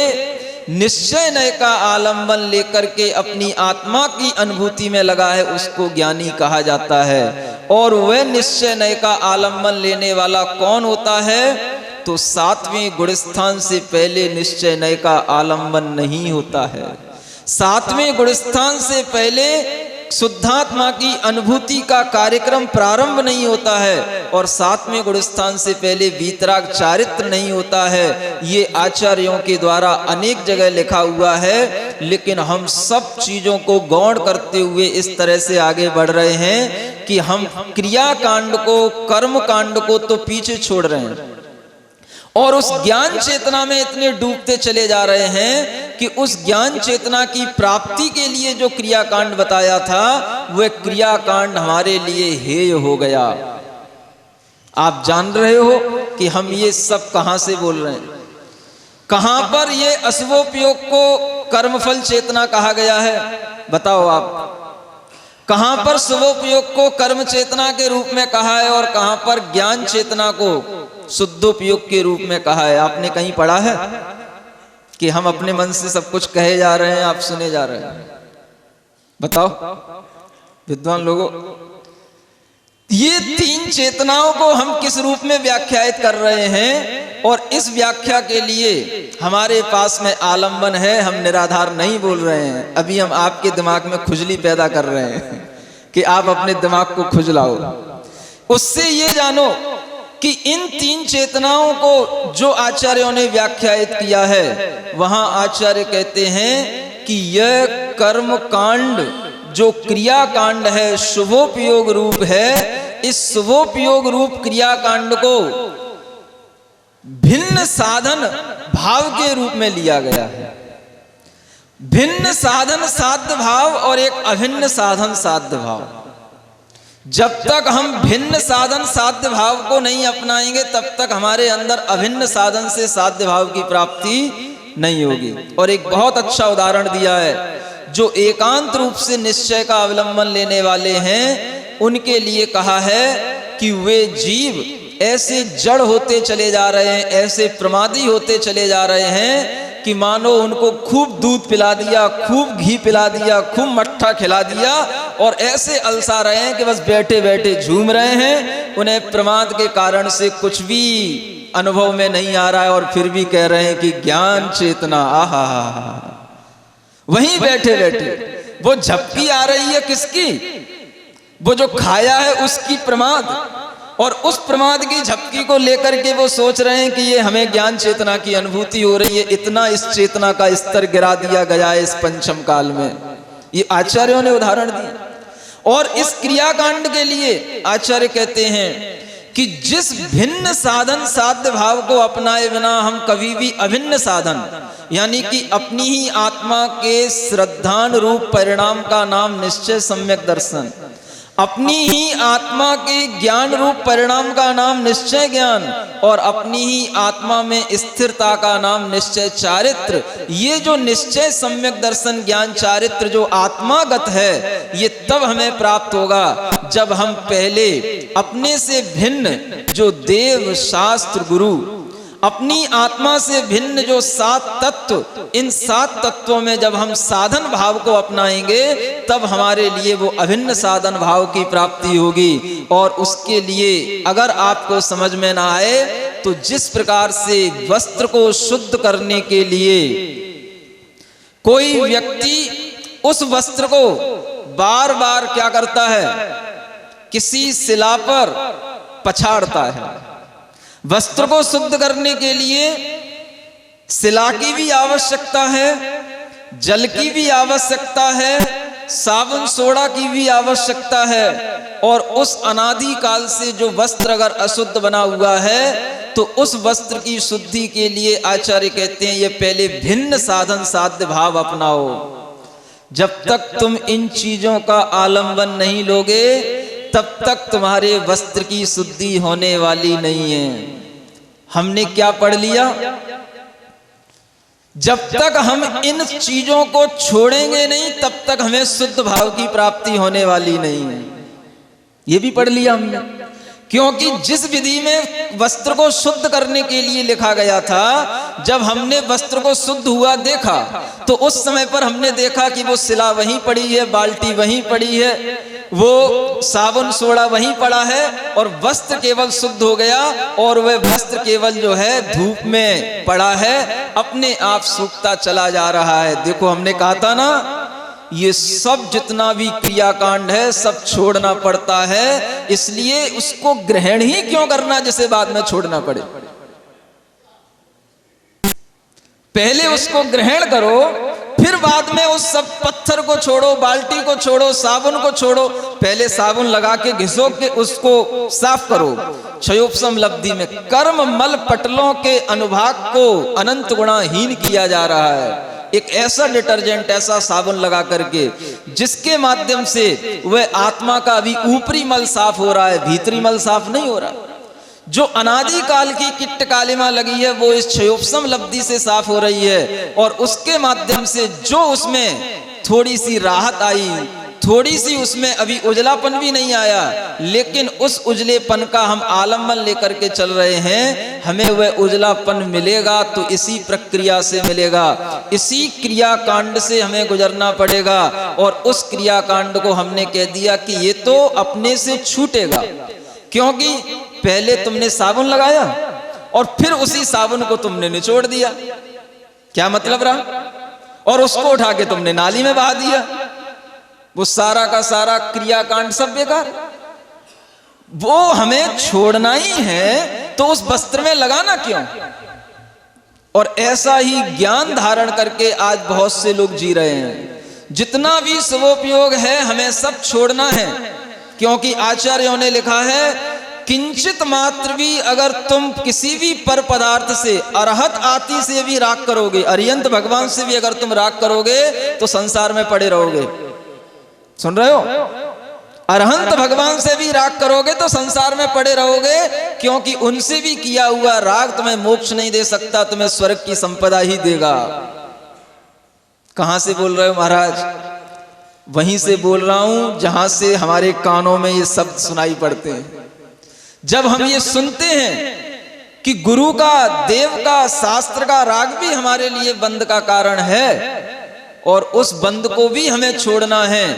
निश्चय नय का आलंबन लेकर के अपनी आत्मा की अनुभूति में लगा है, उसको ज्ञानी कहा जाता है। और वह निश्चय नय का आलंबन लेने वाला कौन होता है? तो सातवें गुणस्थान से पहले निश्चय नय का आलंबन नहीं होता है। सातवें गुणस्थान से पहले शुद्धात्मा की अनुभूति का कार्यक्रम प्रारंभ नहीं होता है, और सातवें गुणस्थान से पहले वीतराग चारित्र नहीं होता है। ये आचार्यों के द्वारा अनेक जगह लिखा हुआ है, लेकिन हम सब चीजों को गौण करते हुए इस तरह से आगे बढ़ रहे हैं कि हम क्रिया कांड को, कर्म कांड को तो पीछे छोड़ रहे हैं, और उस ज्ञान चेतना में इतने डूबते चले जा रहे हैं कि उस ज्ञान चेतना की प्राप्ति के लिए जो क्रियाकांड बताया था वह क्रियाकांड हमारे लिए हेय हो गया। आप जान रहे हो कि हम ये सब कहां से बोल रहे हैं, कहां पर ये अशुभोपयोग को कर्मफल चेतना कहा गया है? बताओ आप, कहां पर शुभोपयोग को कर्म चेतना के रूप में कहा है और कहां पर ज्ञान चेतना को शुद्धोपयोग के रूप में कहा है? आपने कहीं पढ़ा है कि हम अपने मन से सब कुछ कहे जा रहे हैं, आप सुने जा रहे हैं? बताओ विद्वान लोगों, ये तीन चेतनाओं को हम किस रूप में व्याख्यायित कर रहे हैं? और इस व्याख्या के लिए हमारे पास में आलंबन है, हम निराधार नहीं बोल रहे हैं। अभी हम आपके दिमाग में खुजली पैदा कर रहे हैं कि आप अपने दिमाग को खुजलाओ। उससे ये जानो कि इन तीन चेतनाओं को जो आचार्यों ने व्याख्यायित किया है, वहां आचार्य कहते हैं कि यह कर्म कांड जो क्रिया कांड है, शुभोपयोग रूप है, इस शुभोपयोग रूप क्रियाकांड को भिन्न साधन भाव के रूप में लिया गया है। भिन्न साधन साध्य भाव और एक अभिन्न साधन साध्य भाव। जब तक हम भिन्न साधन साध्य भाव को नहीं अपनाएंगे तब तक हमारे अंदर अभिन्न साधन से साध्य भाव की प्राप्ति नहीं होगी। और एक बहुत अच्छा उदाहरण दिया है, जो एकांत रूप से निश्चय का अवलंबन लेने वाले हैं उनके लिए कहा है कि वे जीव ऐसे जड़ होते चले जा रहे हैं, ऐसे प्रमादी होते चले जा रहे हैं कि मानो उनको खूब दूध पिला दिया, खूब घी पिला दिया, खूब मट्ठा खिला दिया और ऐसे अलसा रहे हैं कि बस बैठे बैठे झूम रहे हैं। उन्हें प्रमाद के कारण से कुछ भी अनुभव में नहीं आ रहा है और फिर भी कह रहे हैं कि ज्ञान चेतना, आहा। वहीं बैठे बैठे वो झपकी आ रही है किसकी? वो जो खाया है उसकी प्रमाद, और उस प्रमाद की झपकी को लेकर के वो सोच रहे हैं कि ये हमें ज्ञान चेतना की अनुभूति हो रही है। इतना इस चेतना का स्तर गिरा दिया गया है इस पंचम काल में। ये आचार्यों ने उदाहरण दिया। और इस क्रियाकांड के लिए आचार्य कहते हैं कि जिस भिन्न साधन साध्य भाव को अपनाए बिना हम कभी भी अभिन्न साधन, यानी कि अपनी ही आत्मा के श्रद्धान रूप परिणाम का नाम निश्चय सम्यक दर्शन, अपनी ही आत्मा के ज्ञान रूप परिणाम का नाम निश्चय ज्ञान, और अपनी ही आत्मा में स्थिरता का नाम निश्चय चारित्र। ये जो निश्चय सम्यक दर्शन ज्ञान चारित्र जो आत्मागत है, ये तब हमें प्राप्त होगा जब हम पहले अपने से भिन्न जो देव शास्त्र गुरु, अपनी आत्मा से भिन्न जो 7 तत्व, इन 7 तत्वों में जब हम साधन भाव को अपनाएंगे तब हमारे लिए वो अभिन्न साधन भाव की प्राप्ति होगी। और उसके लिए अगर आपको समझ में ना आए तो जिस प्रकार से वस्त्र को शुद्ध करने के लिए कोई व्यक्ति उस वस्त्र को बार बार क्या करता है, किसी शिला पर पछाड़ता है। वस्त्र को शुद्ध करने के लिए शिला की भी आवश्यकता है, जल की भी आवश्यकता है, साबुन सोडा की भी आवश्यकता है। और उस अनादि काल से जो वस्त्र अगर अशुद्ध बना हुआ है तो उस वस्त्र की शुद्धि के लिए आचार्य कहते हैं ये पहले भिन्न साधन साध्य भाव अपनाओ। जब तक तुम इन चीजों का आलंबन नहीं लोगे तब तक तुम्हारे वस्त्र की शुद्धि होने वाली नहीं है। हमने क्या पढ़ लिया? जब तक हम इन चीजों को छोड़ेंगे नहीं तब तक हमें शुद्ध भाव की प्राप्ति होने वाली नहीं है। ये भी पढ़ लिया हमने, क्योंकि जिस विधि में वस्त्र को शुद्ध करने के लिए लिखा गया था, जब हमने वस्त्र को शुद्ध हुआ देखा तो उस समय पर हमने देखा कि वो शिला वहीं पड़ी है, बाल्टी वहीं पड़ी है, वो साबुन सोडा वहीं पड़ा है और वस्त्र केवल शुद्ध हो गया। और वह वस्त्र केवल जो है धूप में पड़ा है, अपने आप सूखता चला जा रहा है। देखो हमने कहा था ना, ये सब जितना भी क्रियाकांड है सब छोड़ना पड़ता है। इसलिए उसको ग्रहण ही क्यों करना जिसे बाद में छोड़ना पड़े? पहले उसको ग्रहण करो, फिर बाद में उस सब पत्थर को छोड़ो, बाल्टी को छोड़ो, साबुन को छोड़ो। पहले साबुन लगा के घिसो के उसको साफ करो। क्षयोपशम लब्धि में कर्म मल पटलों के अनुभाग को अनंत गुणाहीन किया जा रहा है। एक ऐसा डिटर्जेंट, ऐसा साबुन लगा करके जिसके माध्यम से वह आत्मा का भी ऊपरी मल साफ हो रहा है, भीतरी मल साफ नहीं हो रहा। जो अनादि काल की किट्ट कालिमा लगी है वो इस क्षयोपशम लब्धि से साफ हो रही है। और उसके माध्यम से जो उसमें थोड़ी सी राहत आई, थोड़ी सी उसमें अभी उजलापन भी नहीं आया, लेकिन उस उजलेपन का हम आलम्बन लेकर के चल रहे हैं। हमें वह उजलापन मिलेगा तो इसी प्रक्रिया से मिलेगा, इसी क्रियाकांड से हमें गुजरना पड़ेगा। और उस क्रियाकांड को हमने कह दिया कि ये तो अपने से छूटेगा, क्योंकि पहले तुमने साबुन लगाया और फिर उसी साबुन को तुमने निचोड़ दिया। क्या मतलब रहा? और उसको उठा के तुमने नाली में बहा दिया। वो सारा का सारा क्रियाकांड सब बेकार। वो हमें छोड़ना ही है तो उस वस्त्र में लगाना क्यों? और ऐसा ही ज्ञान धारण करके आज बहुत से लोग जी रहे हैं। जितना भी स्वोपयोग है हमें सब छोड़ना है। क्योंकि आचार्यों ने लिखा है किंचित मात्र भी अगर तुम किसी भी पर पदार्थ से अरहत आती से भी राग करोगे, अरियंत भगवान से भी अगर तुम राग करोगे तो संसार में पड़े रहोगे। सुन रहे हो? अरहंत भगवान से भी राग करोगे तो संसार में पड़े रहोगे, क्योंकि उनसे भी किया हुआ राग तुम्हें मोक्ष नहीं दे सकता, तुम्हें स्वर्ग की संपदा ही देगा। कहां से बोल रहे हो महाराज? वहीं से बोल रहा हूं जहां से हमारे कानों में ये शब्द सुनाई पड़ते हैं। जब हम ये सुनते हैं कि गुरु का, देव का, शास्त्र का राग भी हमारे लिए बंध का कारण है और उस बंध को भी हमें छोड़ना है,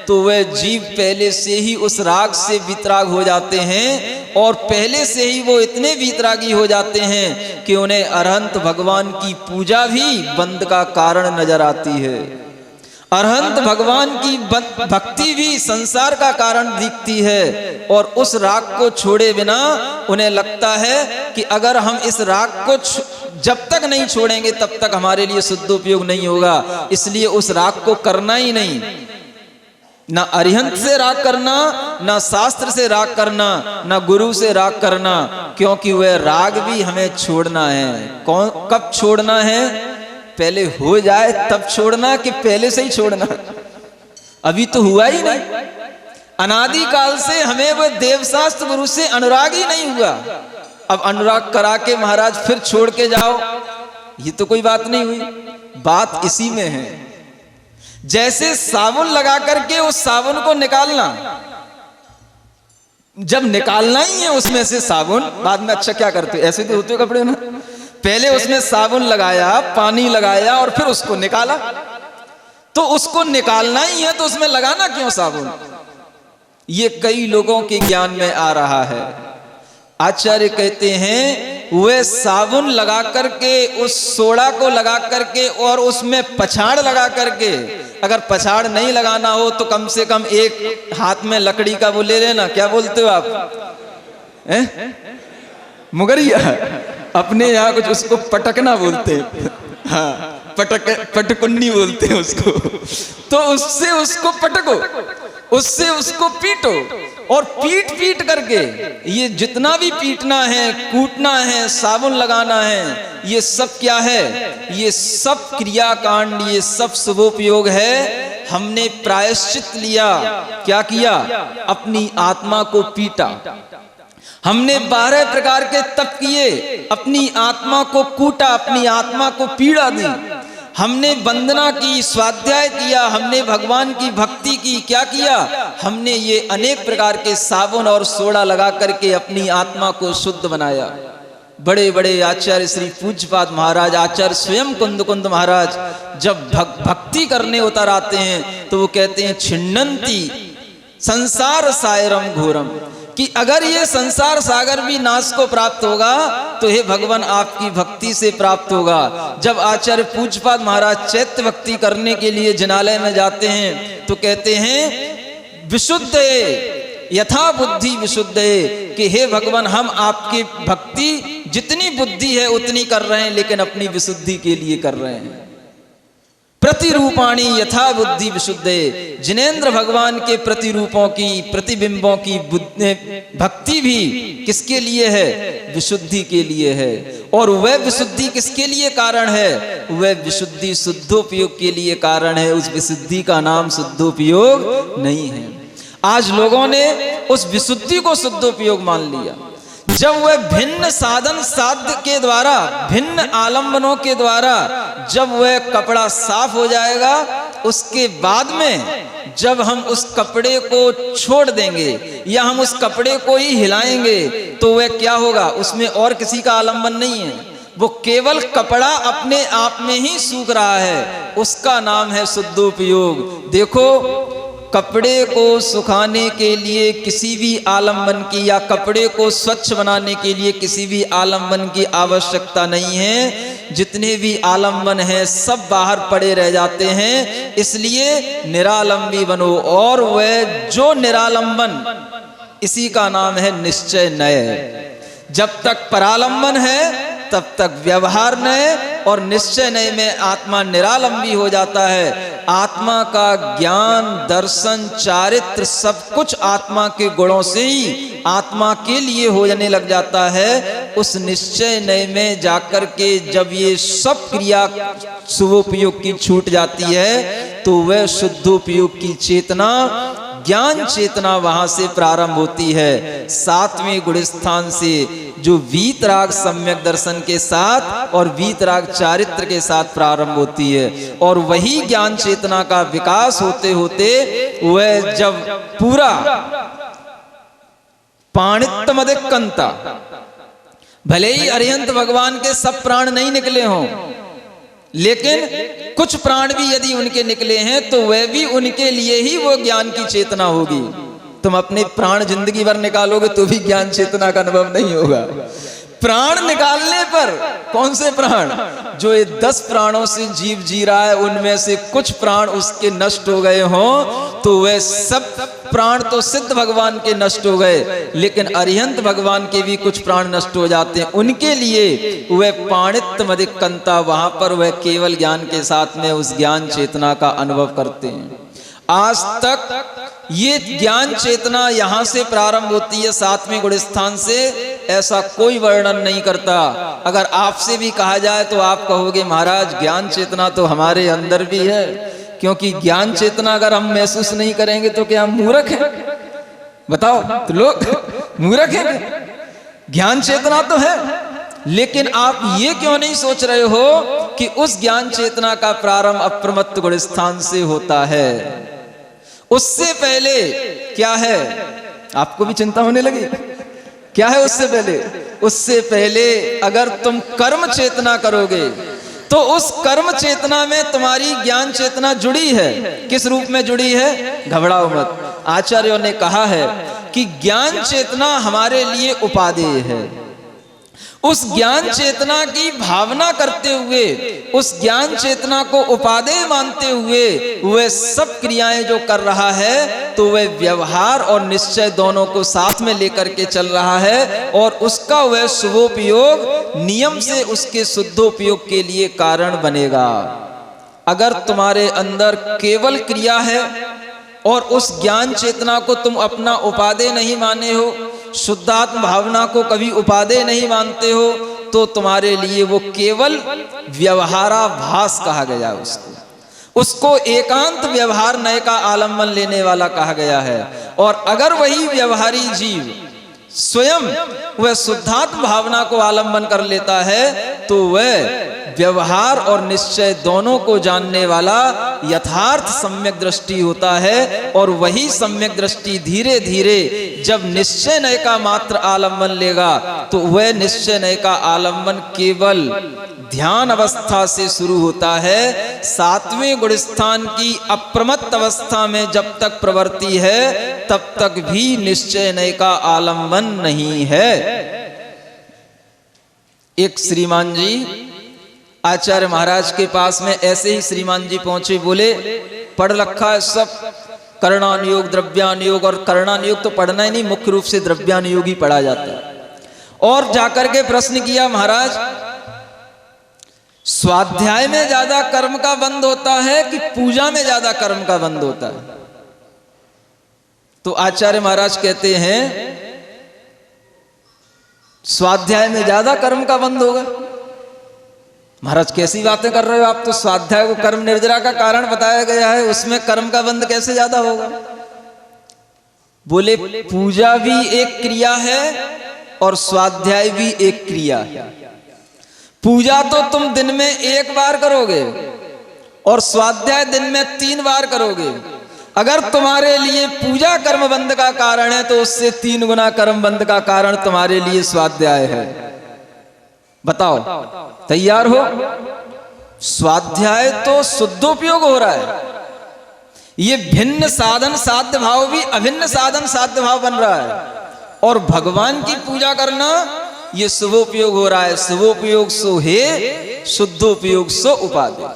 तो वह जीव पहले से ही उस राग से वितराग हो जाते हैं और पहले से ही वो इतने वितरागी हो जाते हैं कि उन्हें अरहंत भगवान की पूजा भी बंध का कारण नजर आती है। अरहंत भगवान की भक्ति भी संसार का कारण दिखती है और उस राग को छोड़े बिना उन्हें लगता है कि अगर हम इस राग को जब तक नहीं छोड़ेंगे तब तक हमारे लिए शुद्ध उपयोग नहीं होगा, इसलिए उस राग को करना ही नहीं। ना अरिहंत से राग करना, ना शास्त्र से राग करना, ना गुरु से राग करना, क्योंकि वह राग भी हमें छोड़ना है। कब छोड़ना है? पहले हो जाए तब छोड़ना कि पहले से ही छोड़ना? अभी तो हुआ ही नहीं। अनादि काल से हमें वह देवशास्त्र गुरु से अनुराग ही नहीं हुआ। अब अनुराग करा के महाराज फिर छोड़ के जाओ, ये तो कोई बात नहीं हुई। बात इसी में है। जैसे साबुन लगा करके उस साबुन को निकालना, जब निकालना ही है उसमें से साबुन, बाद में अच्छा क्या करते हो? ऐसे तो होते हो कपड़े ना, पहले उसमें साबुन लगाया, पानी लगाया और फिर उसको निकाला। तो उसको निकालना ही है तो उसमें लगाना क्यों साबुन? ये कई लोगों के ज्ञान में आ रहा है। आचार्य कहते हैं वह साबुन लगा करके, उस सोडा को लगा करके और उसमें पछाड़ लगा करके, अगर पछाड़ नहीं लगाना हो तो कम से कम एक हाथ में लकड़ी का वो ले लेना। क्या बोलते हो आप? मुगरिया, अपने यहाँ कुछ उसको पटकना बोलते हैं। हाँ, पटकुन्नी बोलते हैं उसको। तो उससे उसको पटको, उससे उसको पीटो और पीट पीट करके, ये जितना भी पीटना है, कूटना है, साबुन लगाना है, ये सब क्या है? ये सब क्रियाकांड, ये सब शुभोपयोग है। हमने प्रायश्चित लिया। क्या किया? अपनी आत्मा को पीटा। हमने 12 प्रकार के तप किए, अपनी आत्मा को कूटा, अपनी आत्मा को पीड़ा दी। हमने वंदना की, स्वाध्याय किया, हमने भगवान की भक्ति की। क्या किया? हमने ये अनेक प्रकार के साबुन और सोडा लगा करके अपनी आत्मा को शुद्ध बनाया। बड़े बड़े आचार्य श्री पूज्यपाद महाराज, आचार्य स्वयं कुंद महाराज जब भक्ति करने उतर आते हैं तो वो कहते हैं छिन्नन्ति संसार सायरम घोरम, कि अगर ये संसार सागर भी नाश को प्राप्त होगा तो हे भगवान आपकी भक्ति से प्राप्त होगा। जब आचार्य पूज्यपाद महाराज चैत्य भक्ति करने के लिए जिनालय में जाते हैं तो कहते हैं विशुद्ध यथा बुद्धि विशुद्ध, कि हे भगवान हम आपकी भक्ति जितनी बुद्धि है उतनी कर रहे हैं, लेकिन अपनी विशुद्धि के लिए कर रहे हैं। प्रतिरूपाणी यथा बुद्धि विशुद्ध, जिनेंद्र भगवान के प्रतिरूपों की, प्रतिबिंबों की भक्ति भी किसके लिए है? विशुद्धि के लिए है। और वह विशुद्धि किसके लिए कारण है? वह विशुद्धि शुद्धोपयोग के लिए कारण है। उस विशुद्धि का नाम शुद्धोपयोग नहीं है। आज लोगों ने उस विशुद्धि को शुद्धोपयोग मान लिया। जब वह भिन्न साधन साध्य के द्वारा, भिन्न आलंबनों के द्वारा जब वह कपड़ा साफ हो जाएगा, उसके बाद में जब हम उस कपड़े को छोड़ देंगे या हम उस कपड़े को ही हिलाएंगे तो वह क्या होगा? उसमें और किसी का आलंबन नहीं है, वो केवल कपड़ा अपने आप में ही सूख रहा है। उसका नाम है शुद्धोपयोग। देखो, कपड़े को सुखाने के लिए किसी भी आलंबन की या कपड़े को स्वच्छ बनाने के लिए किसी भी आलंबन की आवश्यकता नहीं है। जितने भी आलंबन हैं सब बाहर पड़े रह जाते हैं। इसलिए निरालंबी बनो। और वह जो निरालंबन, इसी का नाम है निश्चय नय। जब तक परालंबन है तब तक व्यवहार नय और निश्चय नय में आत्मा निरालंबी हो जाता है। आत्मा का ज्ञान, दर्शन, चारित्र सब कुछ आत्मा के गुणों से ही आत्मा के लिए हो जाने लग जाता है। उस निश्चय नय में जाकर के जब ये सब क्रिया शुभोपयोग की छूट जाती है तो वह शुद्धोपयोग की चेतना, ज्ञान चेतना वहां से प्रारंभ होती है। सातवें गुण स्थान से जो वीतराग सम्यक दर्शन के साथ और वीतराग चारित्र के साथ प्रारंभ होती है, और वही ज्ञान चेतना का विकास होते होते वह जब पूरा पाणित्तमधिकंता, भले ही अरिहंत भगवान के सब प्राण नहीं निकले हों, लेकिन कुछ प्राण भी यदि उनके निकले हैं तो वह भी उनके लिए ही वो ज्ञान की चेतना होगी। तुम अपने प्राण जिंदगी भर निकालोगे तो भी ज्ञान चेतना का अनुभव नहीं होगा। प्राण निकालने पर, कौन से प्राण? जो ये 10 प्राणों से जीव जी रहा है उनमें से कुछ प्राण उसके नष्ट हो गए हों तो वह सब प्राण तो सिद्ध भगवान के नष्ट हो गए, लेकिन अरिहंत भगवान के भी कुछ प्राण नष्ट हो जाते हैं। उनके लिए वह पाणित्तमधिकंता, वहां पर वह केवल ज्ञान के साथ में उस ज्ञान चेतना का अनुभव करते हैं। आज तक ये ज्ञान चेतना यहां से प्रारंभ होती है, 7वें गुण स्थान से, ऐसा कोई वर्णन नहीं करता। अगर आपसे भी कहा जाए तो आप कहोगे महाराज ज्ञान चेतना तो हमारे अंदर भी है, क्योंकि ज्ञान चेतना अगर हम महसूस नहीं करेंगे तो क्या हम मूर्ख हैं? बताओ तो लोग मूर्ख हैं? ज्ञान चेतना तो है, लेकिन आप ये क्यों नहीं सोच रहे हो कि उस ज्ञान चेतना का प्रारंभ अप्रमत्त गुण स्थान से होता है? उससे पहले क्या है? आपको भी चिंता होने लगी। क्या है उससे पहले? उससे पहले अगर तुम कर्म चेतना करोगे तो उस कर्म चेतना में तुम्हारी ज्ञान चेतना जुड़ी है। किस रूप में जुड़ी है? घबराओ मत। आचार्यों ने कहा है कि ज्ञान चेतना हमारे लिए उपादेय है। उस ज्ञान चेतना की भावना करते हुए, उस ज्ञान चेतना को उपादेय मानते हुए वह सब क्रियाएं जो कर रहा है तो वह व्यवहार और निश्चय दोनों को साथ में लेकर के चल रहा है, और उसका वह शुभोपयोग नियम से उसके शुद्धोपयोग के लिए कारण बनेगा। अगर तुम्हारे अंदर केवल क्रिया है और उस ज्ञान चेतना को तुम अपना उपादेय नहीं माने हो, शुद्धात्म भावना को कभी उपादेय नहीं मानते हो, तो तुम्हारे लिए वो केवल व्यवहाराभास कहा गया। उसको एकांत व्यवहार नय का आलम्बन लेने वाला कहा गया है। और अगर वही व्यवहारी जीव स्वयं वह शुद्धात्म भावना को आलम्बन कर लेता है तो वह व्यवहार और निश्चय दोनों को जानने वाला यथार्थ सम्यक दृष्टि होता है। और वही सम्यक दृष्टि धीरे धीरे जब निश्चय नय का मात्र आलम्बन लेगा तो वह निश्चय नय का आलम्बन केवल ध्यान अवस्था से शुरू होता है। 7वें गुण स्थान की अप्रमत्त अवस्था में जब तक प्रवृत्ति है तब तक भी निश्चय नय का आलम्बन नहीं है। एक श्रीमान जी आचार्य महाराज के पास में ऐसे ही श्रीमान जी पहुंचे, बोले पढ़ रखा है सब कर्णानुयोग, द्रव्यानुयोग, और कर्णानुयोग तो पढ़ना ही नहीं, मुख्य रूप से द्रव्यानुयोग ही पढ़ा जाता है। और जाकर के प्रश्न किया, महाराज स्वाध्याय में ज्यादा कर्म का बंध होता है कि पूजा में ज्यादा कर्म का बंध होता है? तो आचार्य महाराज कहते हैं स्वाध्याय में ज्यादा कर्म का बंध होगा। महाराज कैसी बातें कर रहे हो आप? तो स्वाध्याय को कर्म निर्जरा का कारण बताया गया है, उसमें कर्म का बंध कैसे ज्यादा होगा? बोले पूजा भी एक क्रिया है और स्वाध्याय भी एक क्रिया है। पूजा तो तुम दिन में 1 बार करोगे और स्वाध्याय दिन में 3 बार करोगे। अगर तुम्हारे लिए पूजा कर्म बंध का कारण है तो उससे 3 गुना कर्म बंध का कारण तुम्हारे लिए स्वाध्याय है। बताओ, तैयार हो? स्वाध्याय तो शुद्धोपयोग हो रहा है, ये भिन्न साधन साध्य भाव भी अभिन्न साधन साध्य भाव बन रहा है, और भगवान की पूजा करना ये शुभोपयोग हो रहा है। शुभोपयोग सो हे, शुद्धोपयोग सो उपादेय।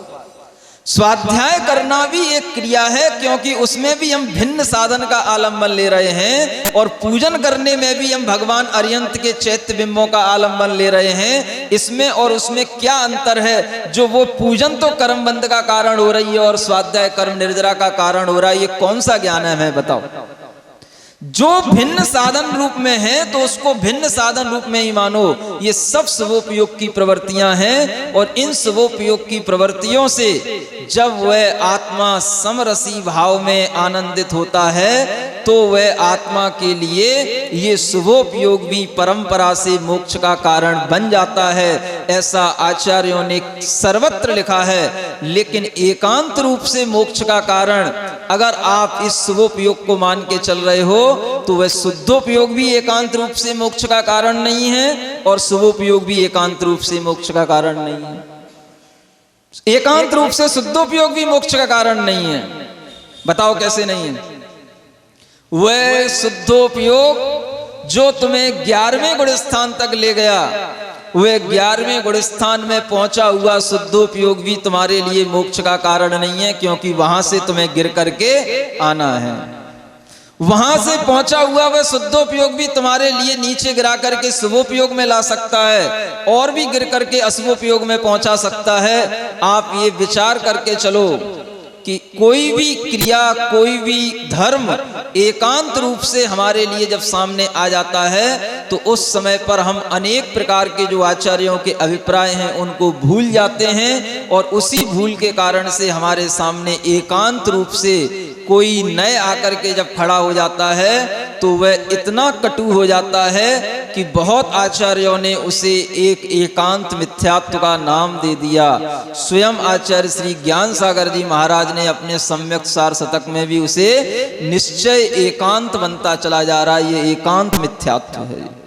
स्वाध्याय करना भी एक क्रिया है, क्योंकि उसमें भी हम भिन्न साधन का आलंबन ले रहे हैं, और पूजन करने में भी हम भगवान अरिहंत के चैत्य बिंबों का आलंबन ले रहे हैं। इसमें और उसमें क्या अंतर है? जो वो पूजन तो कर्म बंध का कारण हो रही है और स्वाध्याय कर्म निर्जरा का कारण हो रहा है, ये कौन सा ज्ञान है? हमें बताओ। जो भिन्न साधन रूप में है तो उसको भिन्न साधन रूप में ही मानो। ये सब शुभोपयोग की प्रवृत्तियां हैं, और इन शुभोपयोग की प्रवृत्तियों से जब वह आत्मा समरसी भाव में आनंदित होता है तो वह आत्मा के लिए ये शुभोपयोग भी परंपरा से मोक्ष का कारण बन जाता है। ऐसा आचार्यों ने सर्वत्र लिखा है। लेकिन एकांत रूप से मोक्ष का कारण अगर आप इस शुभोपयोग को मान के चल रहे हो तो वह शुद्धोपयोग भी एकांत रूप से मोक्ष का कारण नहीं है, और शुभोपयोग भी एकांत रूप से मोक्ष का कारण नहीं है। एकांत रूप से शुद्धोपयोग भी मोक्ष का कारण नहीं है। बताओ कैसे नहीं है? वह शुद्धोपयोग जो तुम्हें 11वें गुण स्थान तक ले गया, वह 11वें गुण स्थान में पहुंचा हुआ शुद्धोपयोग भी तुम्हारे लिए मोक्ष का कारण नहीं है, क्योंकि वहां से तुम्हें गिर करके आना है। वहां से पहुंचा हुआ वह शुद्धोपयोग भी तुम्हारे लिए नीचे गिरा करके शुभोपयोग में ला सकता है, और भी गिर करके अशुभोपयोग में पहुंचा सकता है। आप ये विचार करके चलो कि कोई भी क्रिया, कोई भी धर्म एकांत रूप से हमारे लिए जब सामने आ जाता है तो उस समय पर हम अनेक प्रकार के जो आचार्यों के अभिप्राय हैं उनको भूल जाते हैं, और उसी भूल के कारण से हमारे सामने एकांत रूप से कोई नए आकर के जब खड़ा हो जाता है तो वह इतना कटु हो जाता है कि बहुत आचार्यों ने उसे एक एकांत मिथ्यात्व का नाम दे दिया। स्वयं आचार्य श्री ज्ञान सागर जी महाराज ने अपने सम्यक सार शतक में भी उसे निश्चय एकांत बनता चला जा रहा है, ये एकांत मिथ्यात्व है।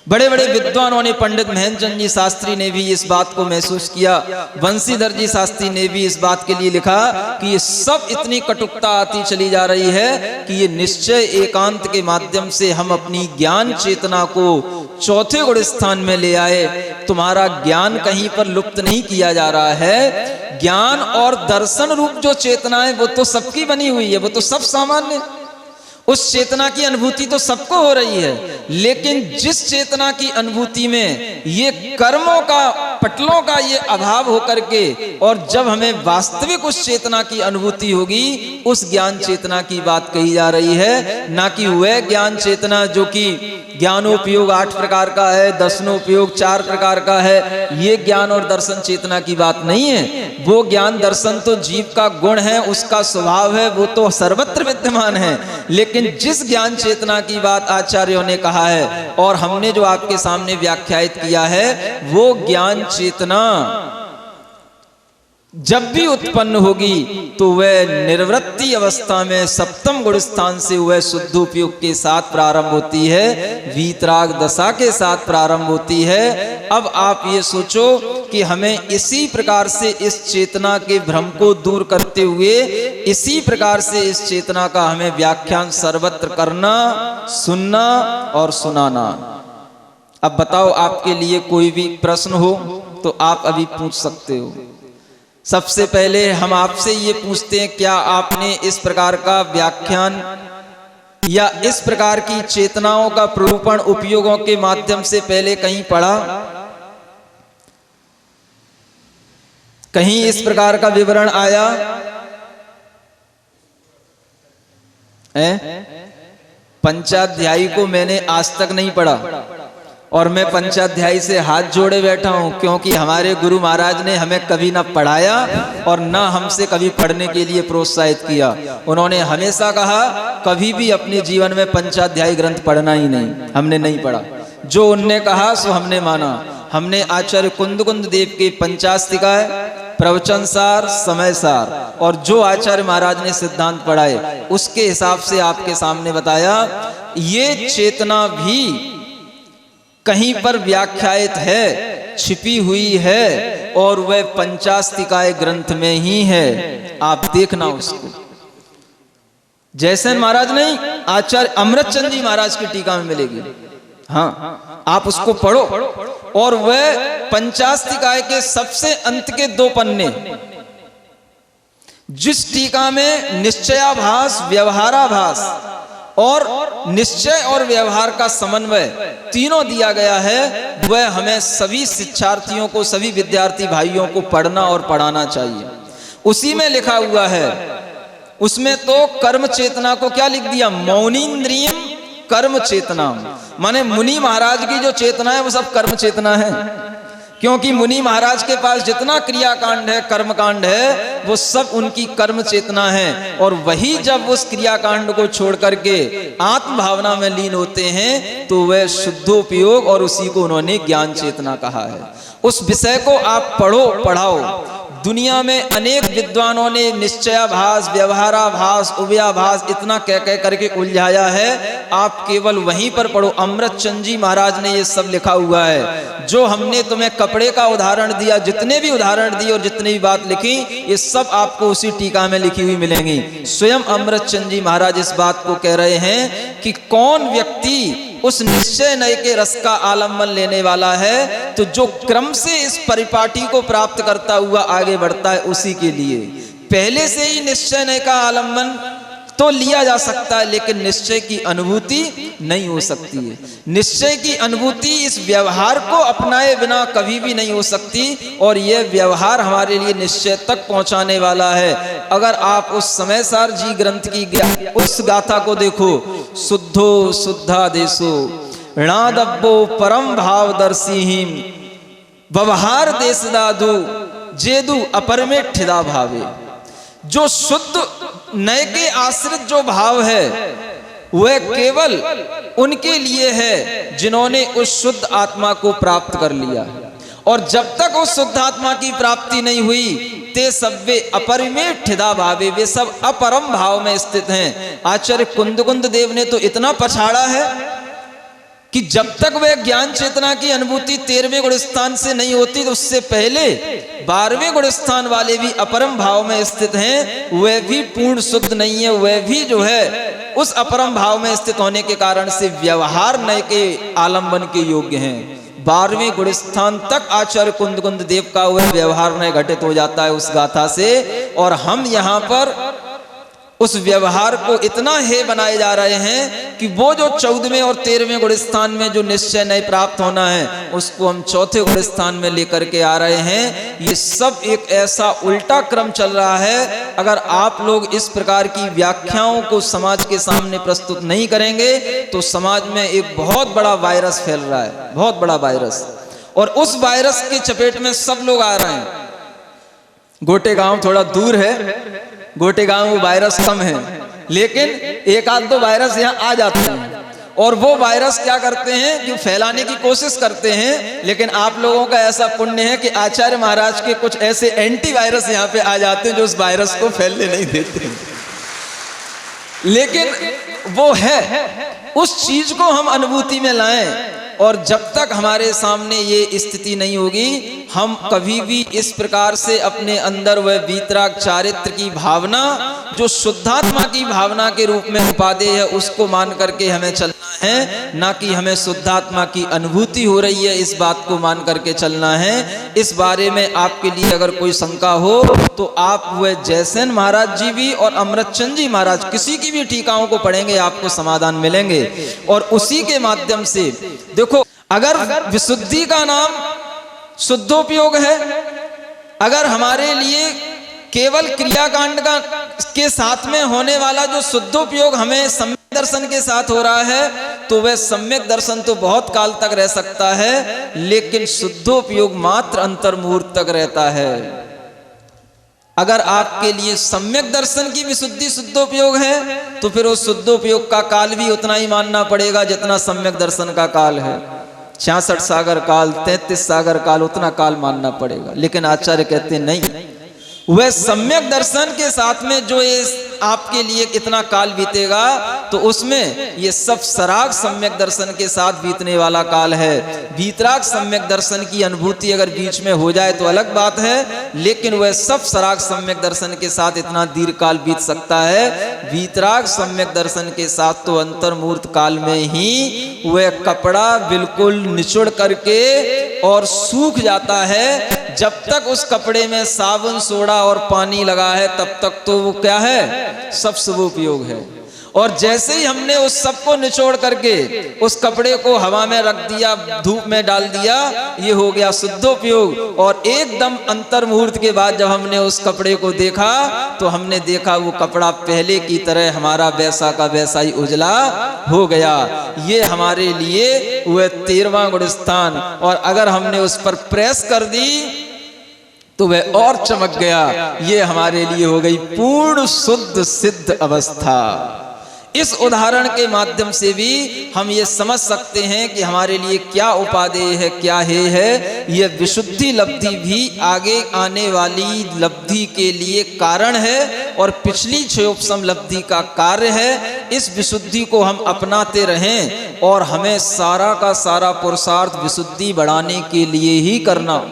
बड़े बड़े विद्वानों ने, पंडित महेंद्र चंद जी शास्त्री ने भी इस बात को महसूस किया, बंशीधर जी शास्त्री ने भी इस बात के लिए लिखा कि ये सब इतनी कटुकता आती चली जा रही है कि ये निश्चय एकांत के माध्यम से हम अपनी ज्ञान चेतना को चौथे गुण स्थान में ले आए। तुम्हारा ज्ञान कहीं पर लुप्त नहीं किया जा रहा है। ज्ञान और दर्शन रूप जो चेतना है वो तो सबकी बनी हुई है, वो तो सब सामान्य, उस चेतना की अनुभूति तो सबको हो रही है। लेकिन जिस चेतना की अनुभूति में ये कर्मों का, पटलों का ये अभाव होकर के, और जब हमें वास्तविक उस चेतना की अनुभूति होगी, उस ज्ञान चेतना की बात कही जा रही है, ना कि वह ज्ञान चेतना जो कि ज्ञानोपयोग 8 प्रकार का है, दर्शनोपयोग 4 प्रकार का है। ये ज्ञान और दर्शन चेतना की बात नहीं है। वो ज्ञान दर्शन तो जीव का गुण है, उसका स्वभाव है, वो तो सर्वत्र विद्यमान है। लेकिन जिस ज्ञान चेतना की बात आचार्यों ने कहा है और हमने जो आपके सामने व्याख्यायित किया है, वो ज्ञान चेतना जब भी उत्पन्न होगी तो वह निर्वृत्ति अवस्था में सप्तम गुण स्थान से वह शुद्धोपयोग के साथ प्रारंभ होती है, वीतराग दशा के साथ प्रारंभ होती है। अब आप ये सोचो कि हमें इसी प्रकार से इस चेतना के भ्रम को दूर करते हुए इसी प्रकार से इस चेतना का हमें व्याख्यान सर्वत्र करना, सुनना और सुनाना। अब बताओ, आपके लिए कोई भी प्रश्न हो तो आप अभी पूछ सकते हो। सबसे पहले हम आपसे ये पूछते हैं, क्या आपने इस प्रकार का व्याख्यान या इस प्रकार की चेतनाओं का प्ररूपण उपयोगों के माध्यम से पहले कहीं पढ़ा? कहीं इस प्रकार का विवरण आया है? पंचाध्यायी को मैंने आज तक नहीं पढ़ा, और मैं पंचाध्यायी से हाथ जोड़े बैठा हूं, क्योंकि हमारे गुरु महाराज ने हमें कभी ना पढ़ाया और ना हमसे कभी पढ़ने के लिए प्रोत्साहित किया। उन्होंने हमेशा कहा कभी भी अपने जीवन में पंचाध्यायी ग्रंथ पढ़ना ही नहीं। हमने नहीं पढ़ा, जो उनने कहा सो हमने माना। हमने आचार्य कुंद देव के पंचास्तिकाय, प्रवचन सार, समय सार और जो आचार्य महाराज ने सिद्धांत पढ़ाए उसके हिसाब से आपके सामने बताया। ये चेतना भी कहीं पर व्याख्यायित है, छिपी हुई है, और वह पंचास्तिकाय ग्रंथ में ही है। आप देखना उसको। जयसेन महाराज नहीं, आचार्य अमृतचंद जी महाराज की टीका में मिलेगी। हाँ, आप उसको पढ़ो, और वह पंचास्तिकाय के सबसे अंत के 2 पन्ने, जिस टीका में निश्चयाभास, व्यवहाराभास और निश्चय और व्यवहार का समन्वय तीनों दिया गया है, वह हमें सभी शिक्षार्थियों को, सभी विद्यार्थी भाइयों को पढ़ना और पढ़ाना चाहिए। उसी में लिखा हुआ है, उसमें तो कर्म चेतना को क्या लिख दिया, मौनीन्द्रियम कर्म चेतना, माने मुनि महाराज की जो चेतना है वो सब कर्म चेतना है, क्योंकि मुनि महाराज के पास जितना क्रियाकांड है, कर्मकांड है, वो सब उनकी कर्म चेतना है। और वही जब उस क्रियाकांड को छोड़ करके आत्म भावना में लीन होते हैं तो वह शुद्धोपयोग, और उसी को उन्होंने ज्ञान चेतना कहा है। उस विषय को आप पढ़ो, पढ़ाओ। दुनिया में अनेक विद्वानों ने निश्चयाभास, व्यवहाराभास, उभयाभास इतना कह कह करके उलझाया है, आप केवल वहीं पर पढ़ो। अमृतचंद जी महाराज ने ये सब लिखा हुआ है। जो हमने तुम्हें कपड़े का उदाहरण दिया, जितने भी उदाहरण दिए और जितनी भी बात लिखी, ये सब आपको उसी टीका में लिखी हुई मिलेंगी। स्वयं अमृतचंद जी महाराज इस बात को कह रहे हैं कि कौन व्यक्ति उस निश्चय नय के रस का आलम्बन लेने वाला है, तो जो क्रम से इस परिपाटी को प्राप्त करता हुआ आगे बढ़ता है, उसी के लिए पहले से ही निश्चय नय का आलम्बन तो लिया जा सकता है, लेकिन निश्चय की अनुभूति नहीं हो सकती है। निश्चय की अनुभूति इस व्यवहार को अपनाए बिना कभी भी नहीं हो सकती, और यह व्यवहार हमारे लिए निश्चय तक पहुंचाने वाला है। अगर आप उस समयसार जी ग्रंथ की उस गाथा को देखो, शुद्धो शुद्धा देशो ऋणादब्बो परम भाव दर्शिहीम व्यवहार देश दादू जेदू अपर में ठिदा भावे। जो शुद्ध नय के आश्रित जो भाव है वह केवल उनके लिए है जिन्होंने उस शुद्ध आत्मा को प्राप्त कर लिया, और जब तक उस शुद्ध आत्मा की प्राप्ति नहीं हुई ते सब्वे अपरिमेय ठिदा भावे, वे सब अपरम भाव में स्थित हैं। आचार्य कुंद देव ने तो इतना पछाड़ा है कि जब तक वह ज्ञान चेतना की अनुभूति 13वें गुण स्थान से नहीं होती, तो उससे पहले 12वें गुण स्थान वाले भी अपरम भाव में स्थित हैं, वह भी पूर्ण शुद्ध नहीं है। वह भी जो है उस अपरम भाव में स्थित होने के कारण से व्यवहार नय के आलंबन के योग्य हैं। 12वें गुण स्थान तक आचार्य कुंद देव का वह व्यवहार नय घटित हो जाता है उस गाथा से, और हम यहाँ पर उस व्यवहार को इतना हे बनाए जा रहे हैं कि वो जो 14वें और 13वें गुण स्थान में जो निश्चय नय प्राप्त होना है, उसको हम चौथे गुण स्थान में लेकर के आ रहे हैं। ये सब एक ऐसा उल्टा क्रम चल रहा है। अगर आप लोग इस प्रकार की व्याख्याओं को समाज के सामने प्रस्तुत नहीं करेंगे तो समाज में एक बहुत बड़ा वायरस फैल रहा है, बहुत बड़ा वायरस, और उस वायरस की चपेट में सब लोग आ रहे हैं। गोटे गांव थोड़ा दूर है, गोटे गांव में वायरस कम है, लेकिन एक आध दो वायरस यहाँ आ जाते हैं, और वो वायरस क्या करते हैं कि फैलाने की कोशिश करते हैं। लेकिन आप लोगों का ऐसा पुण्य है कि आचार्य महाराज के कुछ ऐसे एंटी वायरस यहाँ पे आ जाते हैं जो उस वायरस को फैलने नहीं देते। लेकिन वो है, उस चीज को हम अनुभूति में लाएं, और जब तक हमारे सामने ये स्थिति नहीं होगी, हम कभी भी इस प्रकार से अपने अंदर वह वीतराग चारित्र की भावना जो शुद्धात्मा की भावना के रूप में उपादेय है, उसको मान करके हमें चलना है, ना कि हमें शुद्धात्मा की अनुभूति हो रही है इस बात को मान करके चलना है। इस बारे में आपके लिए अगर कोई शंका हो तो आप वह जयसेन महाराज जी भी और अमृतचंद जी महाराज किसी की भी टीकाओं को पढ़ेंगे, आपको समाधान मिलेंगे। और उसी के माध्यम से देखो, अगर विशुद्धि का नाम शुद्धोपयोग है, अगर हमारे लिए केवल क्रियाकांड का के साथ में होने वाला जो शुद्धोपयोग हमें सम्यक दर्शन के साथ हो रहा है, तो वह सम्यक दर्शन तो बहुत काल तक रह सकता है, लेकिन शुद्धोपयोग मात्र अंतर्मुहूर्त तक रहता है। अगर आपके लिए सम्यक दर्शन की विशुद्धि शुद्धोपयोग है, तो फिर उस शुद्धोपयोग का काल भी उतना ही मानना पड़ेगा जितना सम्यक दर्शन का काल है। 66 सागर काल, 33 सागर काल, उतना काल मानना पड़ेगा। लेकिन आचार्य कहते हैं नहीं, वह सम्यक दर्शन के साथ में जो ये आपके लिए इतना काल बीतेगा, तो उसमें ये सब सराग सम्यक दर्शन के साथ बीतने वाला काल है। वीतराग सम्यक दर्शन की अनुभूति अगर बीच में हो जाए तो अलग बात है, लेकिन वह सब सराग सम्यक दर्शन के साथ इतना दीर्घ काल बीत सकता है। वीतराग सम्यक दर्शन के साथ तो अंतर्मुहूर्त काल में ही वह कपड़ा बिल्कुल निचुड़ करके और सूख जाता है, जब तक उस कपड़े में साबुन सोडा और पानी लगा है तब तक तो वो क्या है, सब शुभोपयोग है। और जैसे ही हमने उस सब को निचोड़ करके उस कपड़े को हवा में रख दिया, धूप में डाल दिया, ये हो गया शुद्धोपयोग। और एकदम अंतर मुहूर्त के बाद जब हमने उस कपड़े को देखा तो हमने देखा वो कपड़ा पहले की तरह हमारा वैसा का वैसा ही उजला हो गया। ये हमारे लिए वह 13वां गुणस्थान, और अगर हमने उस पर प्रेस कर दी तो वह और चमक गया। ये हमारे लिए हो गई पूर्ण शुद्ध सिद्ध अवस्था। इस उदाहरण के माध्यम से भी हम ये समझ सकते हैं कि हमारे लिए क्या उपादेय है, क्या है। ये विशुद्धि लब्धि भी आगे आने वाली लब्धि के लिए कारण है और पिछली क्षयोपशम लब्धि का कार्य है। इस विशुद्धि को हम अपनाते रहें और हमें सारा का सारा पुरुषार्थ विशुद्धि बढ़ाने के लिए ही करना।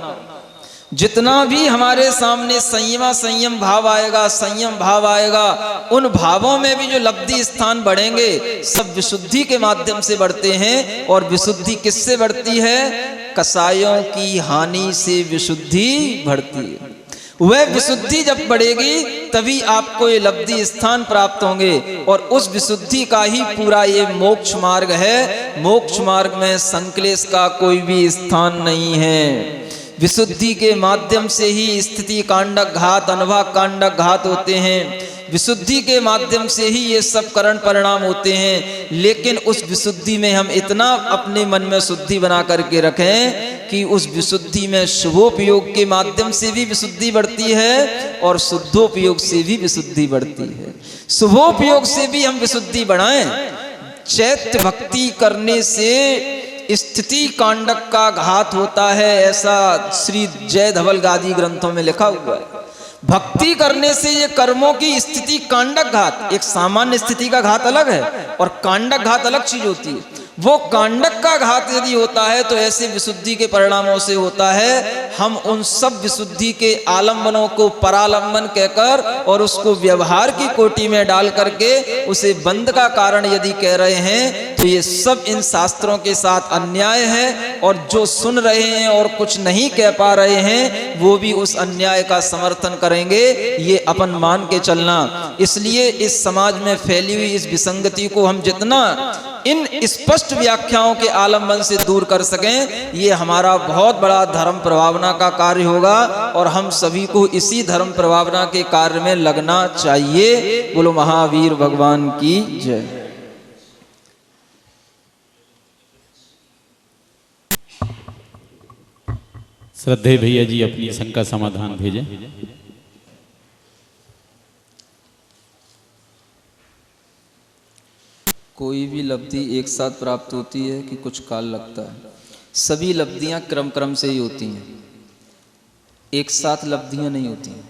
जितना भी हमारे सामने संयम भाव आएगा, संयम भाव आएगा, उन भावों में भी जो लब्धि स्थान बढ़ेंगे सब विशुद्धि के माध्यम से बढ़ते हैं। और विशुद्धि किससे बढ़ती है? कसायों की हानि से विशुद्धि बढ़ती है। वह विशुद्धि जब बढ़ेगी तभी आपको ये लब्धि स्थान प्राप्त होंगे। और उस विशुद्धि का ही पूरा ये मोक्ष मार्ग है। मोक्ष मार्ग में संक्लेश का कोई भी स्थान नहीं है। विशुद्धि के माध्यम से ही स्थिति कांडक घात, अनुभव कांडक घात होते हैं। विशुद्धि के माध्यम से ही ये सब करण परिणाम होते हैं। लेकिन उस विशुद्धि में हम इतना अपने मन में शुद्धि बना करके रखें कि उस विशुद्धि में शुभोपयोग के माध्यम से भी विशुद्धि बढ़ती है और शुद्धोपयोग से भी विशुद्धि बढ़ती है। शुभोपयोग से भी हम विशुद्धि बढ़ाएं। चैत्य भक्ति करने से स्थिति कांडक का घात होता है, ऐसा श्री जय धवल गादी ग्रंथों में लिखा हुआ है। भक्ति करने से ये कर्मों की स्थिति कांडक घात, एक सामान्य स्थिति का घात अलग है और कांडक घात अलग चीज होती है। वो कांडक का घात यदि होता है तो ऐसे विशुद्धि के परिणामों से होता है। हम उन सब विशुद्धि के आलंबनों को परालंबन कहकर और उसको व्यवहार की कोटि में डाल करके उसे बंद का कारण यदि कह रहे हैं तो ये सब इन शास्त्रों के साथ अन्याय है। और जो सुन रहे हैं और कुछ नहीं कह पा रहे हैं वो भी उस अन्याय का समर्थन करेंगे। ये अपन मान के चलना। इसलिए इस समाज में फैली हुई इस विसंगति को हम जितना इन स्पष्ट व्याख्याओं के आलंबन से दूर कर सकें, ये हमारा बहुत बड़ा धर्म प्रभावना का कार्य होगा। और हम सभी को इसी धर्म प्रभावना के कार्य में लगना चाहिए। बोलो महावीर भगवान की जय।
श्रद्धेय भैया जी अपनी शंका समाधान भेजें।
कोई भी लब्धि एक साथ प्राप्त होती है कि कुछ काल लगता है? सभी लब्धियां क्रम क्रम से ही होती हैं, एक साथ लब्धियां नहीं होती हैं।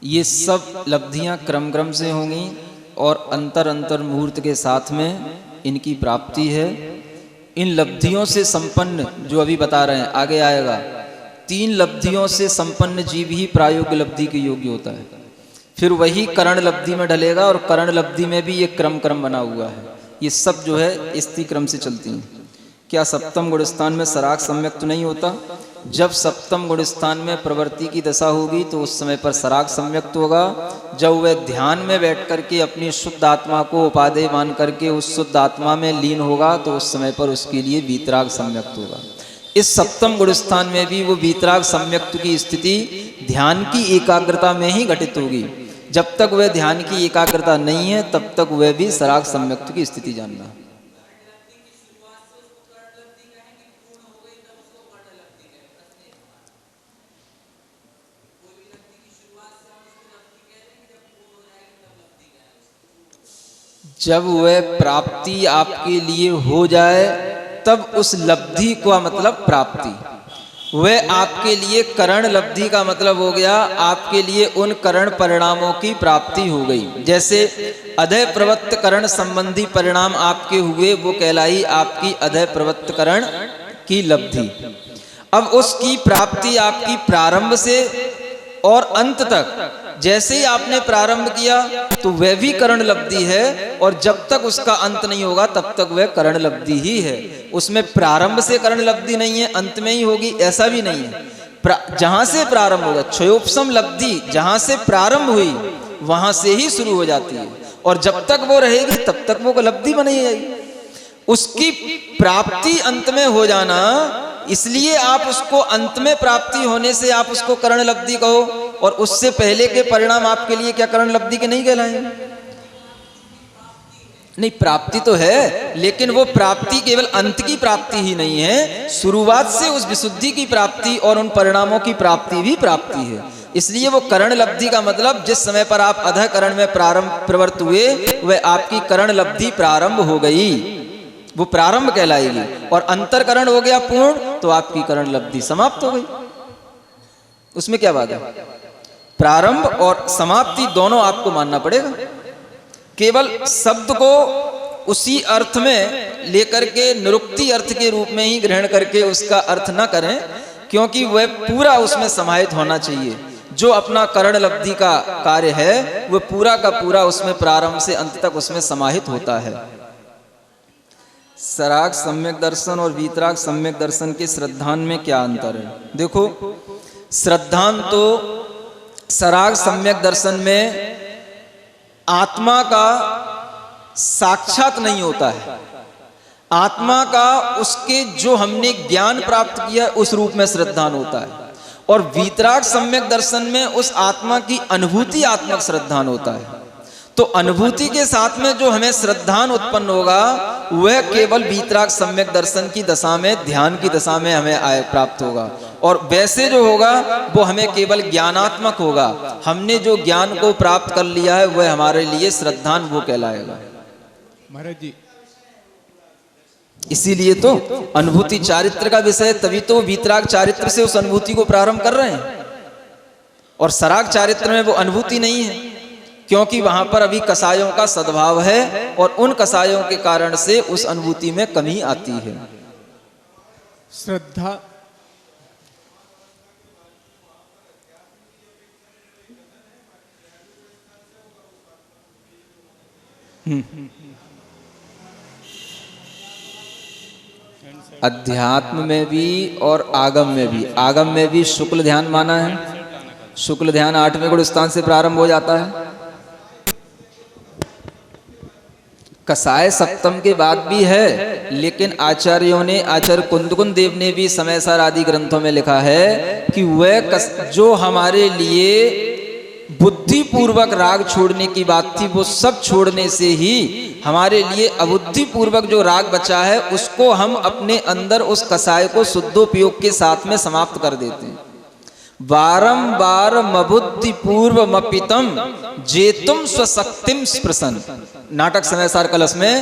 ये सब लब्धियां क्रम क्रम से होंगी और अंतर अंतर मुहूर्त के साथ में इनकी प्राप्ति है। इन लब्धियों से संपन्न जो अभी बता रहे हैं आगे आएगा, 3 लब्धियों से संपन्न जीव ही प्रायोग्य लब्धि के योग्य होता है। फिर वही करण लब्धि में ढलेगा और करण लब्धि में भी ये क्रम क्रम बना हुआ है। ये सब जो है इसी क्रम से चलती हैं। क्या सप्तम गुण स्थान में सराग सम्यक तो नहीं होता? जब सप्तम गुण स्थान में प्रवृत्ति की दशा होगी तो उस समय पर सराग सम्यक्त होगा। जब वह ध्यान में बैठ करके अपनी शुद्ध आत्मा को उपादेय मान करके उस शुद्ध आत्मा में लीन होगा तो उस समय पर उसके लिए वीतराग सम्यक्त होगा। इस सप्तम गुण स्थान में भी वो वीतराग सम्यक्त की स्थिति ध्यान की एकाग्रता में ही घटित होगी। जब तक वह ध्यान की एकाग्रता नहीं है तब तक वह भी सराग सम्यक्त की स्थिति जानना। जब वह प्राप्ति आपके लिए हो जाए तब उस लब्धि का मतलब प्राप्ति। वह आपके लिए करण लब्धि का मतलब हो गया आपके लिए उन करण परिणामों की प्राप्ति हो गई। जैसे अधय प्रवृत्त करण संबंधी परिणाम आपके हुए, वो कहलाई आपकी अधय प्रवृत्त करण की लब्धि। अब उसकी प्राप्ति आपकी प्रारंभ से और अंत तक, जैसे ही आपने प्रारंभ किया तो वह भी करण लब्धि है और जब तक उसका अंत नहीं होगा तब तक वह करण लब्धि ही है। उसमें प्रारंभ से करण लब्धि नहीं है, अंत में ही होगी ऐसा भी नहीं है। जहां से प्रारंभ होगा, क्षयोपशम लब्धि जहां से प्रारंभ हुई वहां से ही शुरू हो जाती है, और जब तक वो रहेगी तब तक वो लब्धि बनी जाएगी। उसकी प्राप्ति अंत में हो जाना, इसलिए आप उसको अंत में प्राप्ति होने से आप उसको करण लब्धि कहो, और उससे पहले के परिणाम आपके लिए क्या करण लब्धि के नहीं कहलाएंगे? नहीं, प्राप्ति तो है, लेकिन वो प्राप्ति केवल अंत की प्राप्ति ही नहीं है, शुरुआत से उस विशुद्धि की प्राप्ति और उन परिणामों की प्राप्ति भी प्राप्ति है। इसलिए वो करण लब्धि का मतलब जिस समय पर आप अधः करण में प्रारंभ प्रवृत्त हुए, वह आपकी करण लब्धि प्रारंभ हो गई, वो प्रारंभ कहलाएगी। और अंतरकरण हो गया पूर्ण, तो आपकी करण लब्धि समाप्त हो गई। उसमें क्या बात है? प्रारंभ और समाप्ति दोनों आपको मानना पड़ेगा। केवल शब्द को उसी अर्थ में लेकर के निरुक्ति अर्थ के रूप में ही ग्रहण करके उसका अर्थ न करें, क्योंकि वह पूरा उसमें समाहित होना चाहिए। जो अपना करण लब्धि का कार्य है वह पूरा का पूरा उसमें प्रारंभ से अंत तक उसमें समाहित होता है। सराग सम्यक दर्शन और वीतराग सम्यक दर्शन के श्रद्धान में क्या अंतर है? देखो, श्रद्धान तो सराग सम्यक दर्शन में आत्मा का साक्षात नहीं होता है, आत्मा का उसके जो हमने ज्ञान प्राप्त किया उस रूप में श्रद्धान होता है। और वीतराग सम्यक दर्शन में उस आत्मा की अनुभूति आत्मक श्रद्धान होता है। तो अनुभूति के साथ में जो हमें श्रद्धान उत्पन्न होगा वह केवल वीतराग सम्यक दर्शन की दशा में, ध्यान की दशा में हमें प्राप्त होगा। और वैसे जो होगा वो हमें केवल ज्ञानात्मक होगा। हमने जो ज्ञान को प्राप्त कर लिया है वह हमारे लिए श्रद्धान वो कहलाएगा।
महाराज जी,
इसीलिए तो अनुभूति चारित्र का विषय है, तभी तो वीतराग चारित्र से उस अनुभूति को प्रारंभ कर रहे हैं। और सराग चारित्र में वो अनुभूति नहीं है, क्योंकि वहां पर अभी कसायों का सद्भाव है और उन कसायों के कारण से उस अनुभूति में कमी आती है।
श्रद्धा
अध्यात्म में भी और आगम में भी, आगम में भी शुक्ल ध्यान माना है। शुक्ल ध्यान 8वें गुण स्थान से प्रारंभ हो जाता है। कसाय सप्तम के बाद भी है, लेकिन आचार्यों ने, आचार्य कुंदकुंद देव ने भी समयसार आदि ग्रंथों में लिखा है कि वह जो हमारे लिए बुद्धिपूर्वक राग छोड़ने की बात थी, वो सब छोड़ने से ही हमारे लिए अबुद्धिपूर्वक जो राग बचा है उसको हम अपने अंदर उस कसाय को शुद्धोपयोग के साथ में समाप्त कर देते हैं। बारंबार मबुद्धि पूर्व मपितम जेतुम स्वशक्तिम स्पृशन, नाटक समयसार कलश में,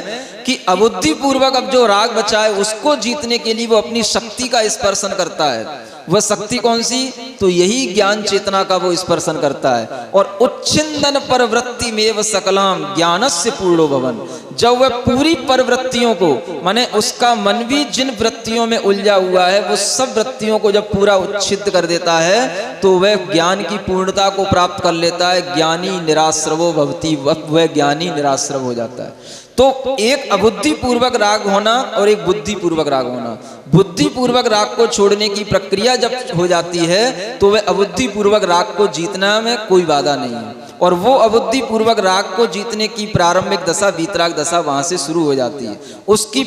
कि अबुद्धि पूर्वक अब जो राग बचा है उसको जीतने के लिए वो अपनी शक्ति का स्पर्शन करता है। वह शक्ति कौन सी? तो यही ज्ञान चेतना का वो स्पर्शन करता है। और उच्छिंदन परवृत्ति में सकलाम ज्ञानस्य पूर्णो भवन, जब वह पूरी परवृत्तियों को, माने उसका मन भी जिन वृत्तियों में उलझा हुआ है वो सब वृत्तियों को जब पूरा उच्छिद कर देता है तो वह ज्ञान की पूर्णता को प्राप्त कर लेता है। ज्ञानी निराश्रवो भवति, वह ज्ञानी निराश्रव हो जाता है। तो एक अबुद्धि पूर्वक राग होना और एक बुद्धि पूर्वक राग होना, बुद्धि पूर्वक राग को छोड़ने की प्रक्रिया जब हो जाती है तो वह अबुद्धि पूर्वक राग को जीतना में कोई बाधा नहीं है। और वो अबुद्धि पूर्वक राग को जीतने की प्रारंभिक दशा वीतराग दशा वहां से शुरू हो जाती है। उसकी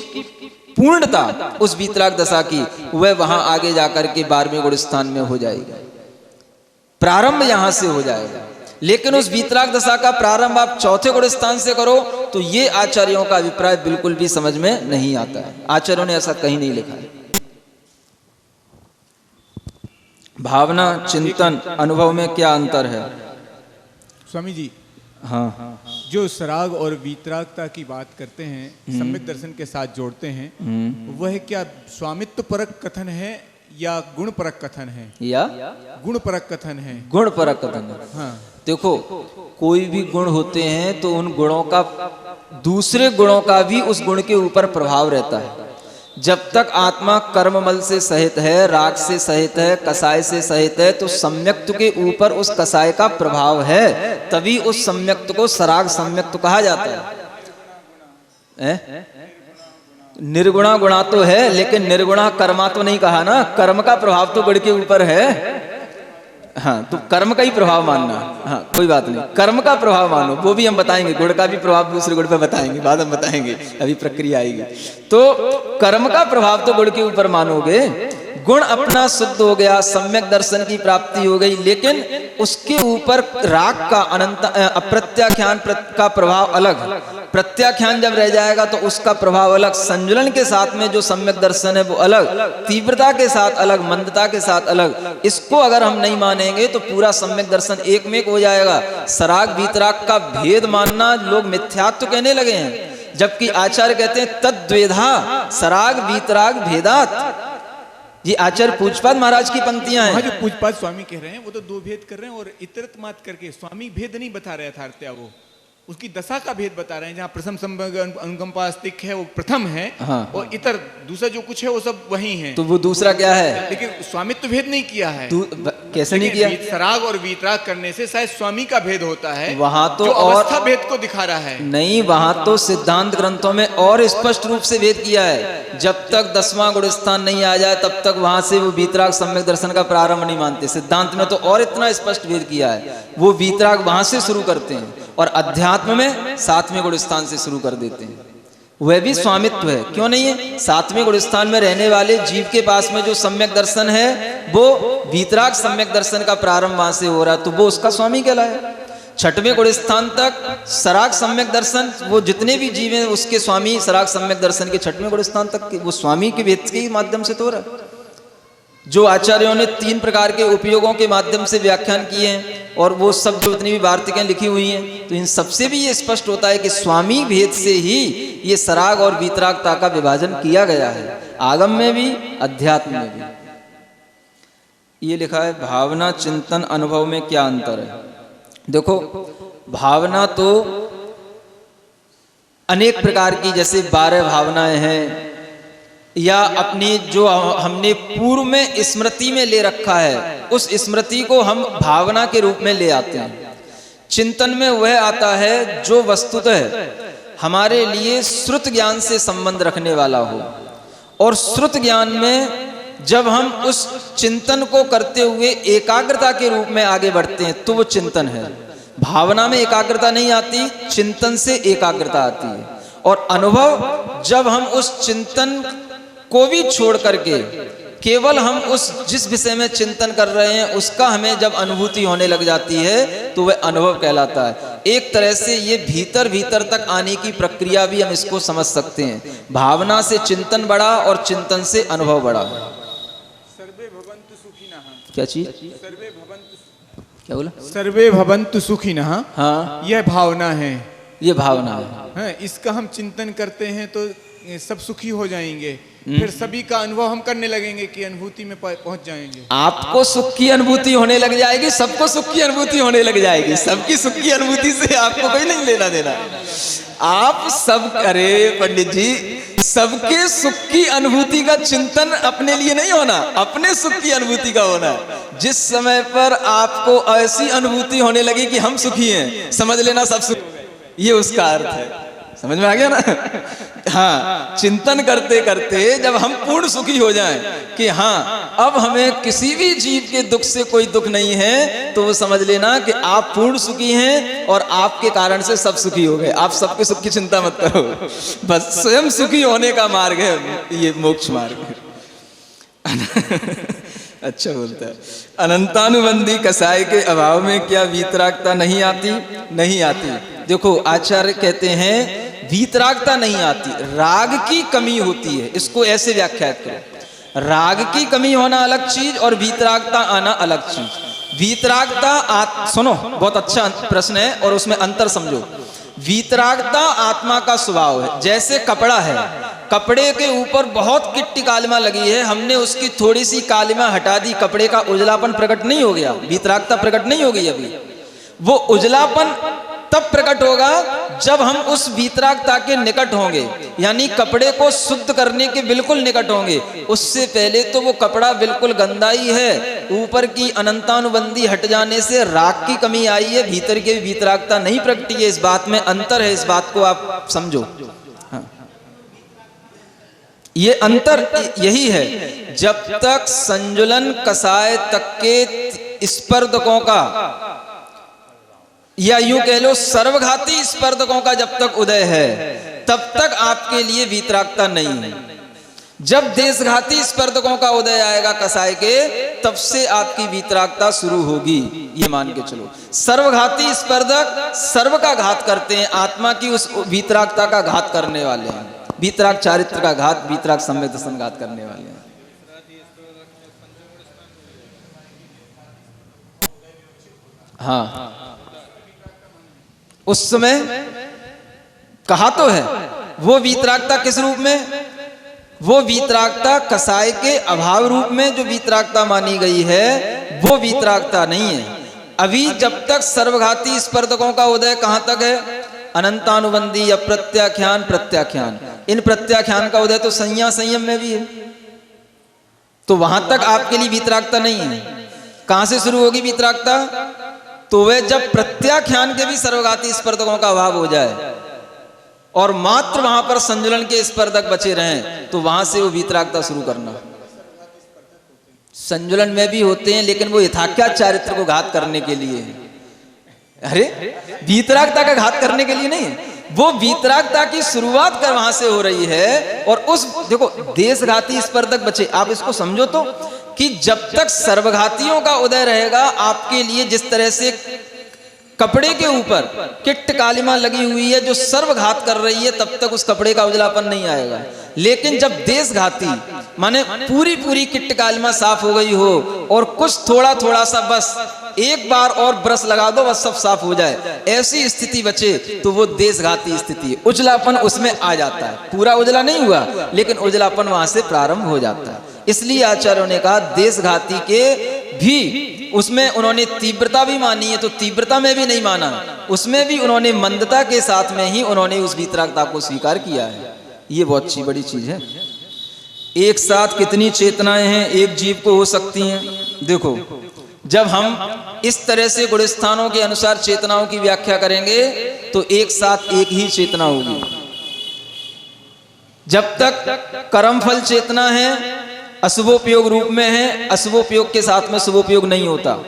पूर्णता उस वीतराग दशा की वह वहां आगे जाकर के 12वें गुण स्थान में हो जाएगी। प्रारंभ यहां से हो जाएगा। लेकिन उस वीतराग दशा का प्रारंभ आप 4थे गुण स्थान से करो तो ये आचार्यों का अभिप्राय बिल्कुल भी समझ में नहीं आता है। आचार्यों ने ऐसा कहीं नहीं लिखा है। भावना, चिंतन, अनुभव में क्या अंतर है?
स्वामी जी,
हाँ,
जो सराग और वीतरागता की बात करते हैं, सम्यक दर्शन के साथ जोड़ते हैं, वह क्या स्वामित्व परक कथन है या गुण परक कथन है?
या
गुण परक कथन है।
गुण परक कथन है।
हाँ,
देखो, कोई भी गुण होते हैं तो उन गुणों का, दूसरे गुणों का भी उस गुण के ऊपर प्रभाव रहता है। जब तक आत्मा कर्ममल से सहित है, राग से सहित है, कसाय से सहित है, तो सम्यक्त्व के ऊपर उस कसाय का प्रभाव है, तभी उस सम्यक्त्व को सराग सम्यक्त्व कहा जाता है। निर्गुणा गुणा तो है, लेकिन निर्गुणा कर्मा तो नहीं कहा ना, कर्म का प्रभाव तो गुण के ऊपर है। हाँ, तो कर्म का ही प्रभाव मानना। हाँ, कोई बात नहीं, कर्म का प्रभाव मानो, वो भी हम बताएंगे। गुण का भी प्रभाव दूसरे गुण पर बताएंगे, बाद में बताएंगे, अभी प्रक्रिया आएगी। तो कर्म का प्रभाव तो गुण के ऊपर मानोगे, गुण अपना शुद्ध हो गया, सम्यक दर्शन की प्राप्ति हो गई, लेकिन उसके ऊपर राग का अनंत अप्रत्याख्यान का प्रभाव अलग। प्रत्याख्यान जब रह जाएगा तो उसका प्रभाव अलग, संजुलन के साथ में जो सम्यक दर्शन है वो अलग, तीव्रता के साथ अलग, मंदता के साथ अलग। इसको अगर हम नहीं मानेंगे तो पूरा सम्यक दर्शन एक में एक हो जाएगा। सराग वीतराग का भेद मानना लोग मिथ्यात्व कहने लगे हैं, जबकि आचार्य कहते हैं तद्वेधा सराग वीतराग भेदात। ये आचार्य पूजपाद महाराज की पंक्तियां हैं।
जो पूजपाद स्वामी कह रहे हैं वो तो दो भेद कर रहे हैं, और इतरत मात करके स्वामी भेद नहीं बता रहे यथार्थया, वो उसकी दशा का भेद बता रहे हैं। जहाँ प्रथम संवर्ग अनुकंपा अस्तिक है वो प्रथम है,
हाँ।
और इतर दूसरा जो कुछ है वो सब वही है।
तो वो दूसरा क्या है?
लेकिन स्वामित्व भेद नहीं किया है।
कैसे नहीं किया?
सराग और वीतराग करने से शायद स्वामी का भेद होता है,
वहां तो
जो
और
अवस्था भेद को दिखा रहा है।
नहीं, वहां तो सिद्धांत ग्रंथों में और स्पष्ट रूप से भेद किया है। जब तक 10वां गुण स्थान नहीं आ जाए तब तक वहां से वो वीतराग सम्यक दर्शन का प्रारंभ नहीं मानते। सिद्धांत में तो और इतना स्पष्ट भेद किया है, वो वीतराग वहां से शुरू करते हैं और अध्यात्म में 7वें गुण स्थान से शुरू कर देते हैं। वह भी स्वामित्व है, क्यों नहीं है? 7वें गुण स्थान में रहने वाले जीव के पास में जो सम्यक दर्शन है वो वीतराग सम्यक दर्शन का प्रारंभ वहां से हो रहा है, तो वो उसका स्वामी कहलाया। 6वें गुण स्थान तक सराग सम्यक दर्शन, वो जितने भी जीव हैं उसके स्वामी सराग सम्यक दर्शन के 6वें गुण स्थान तक वो स्वामी के भेद के माध्यम से तो हो रहा है। जो आचार्यों ने 3 प्रकार के उपयोगों के माध्यम से व्याख्यान किए हैं, और वो सब जो जितनी भी वार्तिकें लिखी हुई हैं, तो इन सबसे भी ये स्पष्ट होता है कि स्वामी भेद से ही ये सराग और वीतरागता का विभाजन किया गया है, आगम में भी अध्यात्म में भी। ये लिखा है भावना चिंतन अनुभव में क्या अंतर है। देखो, भावना तो अनेक प्रकार की, जैसे 12 भावनाएं हैं, या अपनी जो हमने पूर्व में स्मृति में ले रखा है उस स्मृति को हम भावना के रूप में ले आते हैं। चिंतन में वह आता है जो वस्तुतः हमारे लिए श्रुत ज्ञान से संबंध रखने वाला हो, और श्रुत ज्ञान में जब हम उस चिंतन को करते हुए एकाग्रता के रूप में आगे बढ़ते हैं तो वो चिंतन है। भावना में एकाग्रता नहीं आती, चिंतन से एकाग्रता आती है। और अनुभव, जब हम उस चिंतन को भी छोड़ करके केवल हम उस जिस विषय में चिंतन कर रहे हैं उसका हमें जब अनुभूति होने लग जाती है तो वह अनुभव कहलाता है। एक तरह से ये भीतर भीतर तक आने की प्रक्रिया भी हम इसको समझ सकते हैं। भावना से चिंतन बढ़ा और चिंतन से अनुभव बढ़ा।
सर्वे भवन्तु सुखिनः।
क्या चीज?
सर्वे भवन्तु,
क्या बोला?
सर्वे भवन्तु सुखिनः।
हाँ,
यह भावना है,
ये भावना है।
हाँ, इसका हम चिंतन करते हैं तो सब सुखी हो जाएंगे, फिर सभी का अनुभव हम करने लगेंगे कि अनुभूति में पहुंच जाएंगे।
आपको सुख की अनुभूति होने लग जाएगी, सबको सुख की अनुभूति होने लग जाएगी। सबकी सुख की अनुभूति से आपको कोई नहीं लेना देना। आप सब, अरे पंडित जी, सबके सुख की अनुभूति का चिंतन अपने लिए नहीं होना, अपने सुख की अनुभूति का होना। जिस समय पर आपको ऐसी अनुभूति होने लगी कि हम सुखी हैं, समझ लेना सब सुख, ये उसका अर्थ है। समझ में आ गया ना? हाँ, चिंतन करते करते जब हम पूर्ण सुखी हो जाएं कि हाँ अब हमें किसी भी जीव के दुख से कोई दुख नहीं है, तो वो समझ लेना कि आप पूर्ण सुखी हैं और आपके कारण से सब सुखी हो गए। आप सबके सुख की चिंता मत करो, बस स्वयं सुखी होने का मार्ग है ये मोक्ष मार्ग है। अच्छा बोलता है। अनंतानुबंधी कसाय के अभाव में क्या वीतरागता नहीं आती? नहीं आती। देखो, आचार्य कहते हैं वीतरागता नहीं आती, राग की कमी होती है। इसको ऐसे व्याख्यात करो, राग की कमी होना अलग चीज और वीतरागता आना अलग चीज। वीतरागता सुनो, बहुत अच्छा प्रश्न है और उसमें अंतर समझो। वीतरागता आत्मा का स्वभाव है। जैसे कपड़ा है, कपड़े के ऊपर बहुत किट्टी कालिमा लगी है, हमने उसकी थोड़ी सी कालिमा हटा दी, कपड़े का उजलापन प्रकट नहीं हो गया, वीतरागता प्रकट नहीं हो गई। अभी वो उजलापन तब प्रकट होगा जब हम उस वीतरागता के निकट होंगे, यानी कपड़े को शुद्ध करने के बिल्कुल निकट होंगे। उससे पहले तो वो कपड़ा बिल्कुल गंदा ही है। ऊपर की अनंतानुबंधी हट जाने से राग की कमी आई है, भीतर की वीतरागता नहीं प्रकटी है। इस बात में अंतर है, इस बात को आप समझो। हाँ। ये अंतर यही है, जब तक संजुलन कसाय तक के स्पर्धकों का, या यूं कह लो सर्वघाती स्पर्धकों का जब तक उदय है, तब तक आपके लिए वीतरागता नहीं है। जब देशघाती स्पर्धकों का उदय आएगा कसाय के, तब से आपकी वीतरागता शुरू होगी। ये मान के चलो, सर्वघाती स्पर्धक सर्व का घात करते हैं, आत्मा की उस वीतरागता का घात करने वाले हैं। वीतराग चारित्र का घात, वीतराग सम्यक दर्शन घात करने वाले हैं। हाँ, उस समय कहा तो है, वो वीतरागता किस रूप में? वो वीतरागता कसाय के अभाव रूप में जो वीतरागता मानी गई है, वो वीतरागता नहीं है। अभी जब तक सर्वघाती स्पर्धकों का उदय कहां तक है? अनंतानुबंधी, अप्रत्याख्यान, प्रत्याख्यान। इन प्रत्याख्यान का उदय तो संज्ञा संयम में भी है, तो वहां तक आपके लिए वीतरागता नहीं है। कहां से शुरू होगी वीतरागता? तो वह जब प्रत्याख्यान के भी सर्वघाती स्पर्धकों का अभाव हो जाए और मात्र वहां पर संजुलन के स्पर्धक बचे रहें, तो वहां से वो वीतरागता शुरू करना। संजुलन में भी होते हैं, लेकिन वो यथाख्यात चारित्र को घात करने के लिए है। अरे वीतरागता का घात करने के लिए नहीं है, वो वीतरागता की शुरुआत कर वहां से हो रही है। और उस देखो, देशघाती स्पर्धक बचे, आप इसको समझो तो, कि जब तक सर्वघातियों का उदय रहेगा आपके लिए, जिस तरह से कपड़े के ऊपर किट्ट कालिमा लगी हुई है जो सर्वघात कर रही है, तब तक उस कपड़े का उजलापन नहीं आएगा। लेकिन जब देशघाती माने पूरी पूरी किट्ट कालिमा साफ हो गई हो और कुछ थोड़ा थोड़ा सा बस एक बार और ब्रश लगा दो, बस सब साफ हो जाए, ऐसी स्थिति बचे, तो वो देशघाती स्थिति है। उजलापन उसमें आ जाता है, पूरा उजला नहीं हुआ, लेकिन उजलापन वहां से प्रारंभ हो जाता है। इसलिए आचार्यों ने कहा देशघाती के भी उसमें उन्होंने तीव्रता भी मानी है, तो तीव्रता में भी नहीं माना, उसमें भी उन्होंने मंदता के साथ में ही उन्होंने उस वीतरागता को स्वीकार किया है। ये बहुत अच्छी बड़ी चीज है। एक साथ कितनी चेतनाएं हैं एक जीव को हो सकती हैं? देखो, जब हम इस तरह से गुणस्थानों के अनुसार चेतनाओं की व्याख्या करेंगे, तो एक साथ एक ही चेतना होगी। जब तक कर्मफल चेतना है, अशुभोपयोग रूप में है, अशुभोपयोग के साथ में शुभोपयोग नहीं होता।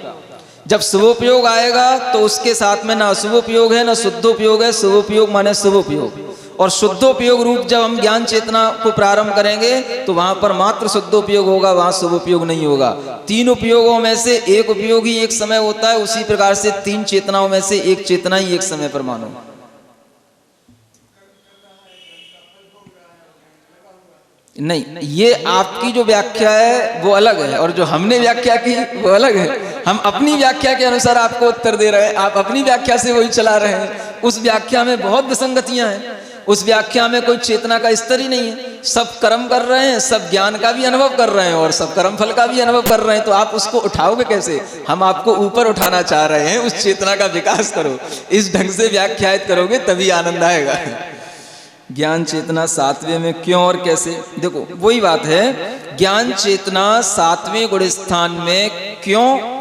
जब शुभोपयोग आएगा तो उसके साथ में ना अशुभोपयोग है ना शुद्धोपयोग है, शुभोपयोग माने शुभोपयोग। और शुद्धोपयोग रूप जब हम ज्ञान चेतना को प्रारंभ करेंगे, तो वहां पर मात्र शुद्धोपयोग होगा, वहां शुभोपयोग नहीं होगा। तीन उपयोगों में से एक उपयोग ही एक समय होता है, उसी प्रकार से तीन चेतनाओं में से एक चेतना ही एक समय पर मानो। नहीं, ये आपकी जो व्याख्या है वो अलग है, और जो हमने व्याख्या की वो अलग है। हम अपनी व्याख्या के अनुसार आपको उत्तर दे रहे हैं, आप अपनी व्याख्या से वही चला रहे हैं। उस व्याख्या में बहुत विसंगतियां हैं, उस व्याख्या में कोई चेतना का स्तर ही नहीं है। सब कर्म कर रहे हैं, सब ज्ञान का भी अनुभव कर रहे हैं और सब कर्म फल का भी अनुभव कर रहे हैं, तो आप उसको उठाओगे कैसे? हम आपको ऊपर उठाना चाह रहे हैं, उस चेतना का विकास करो, इस ढंग से व्याख्यायित करोगे तभी आनंद आएगा। ज्ञान चेतना सातवें में क्यों और कैसे? देखो, वही बात है, ज्ञान चेतना सातवें गुण स्थान में क्यों?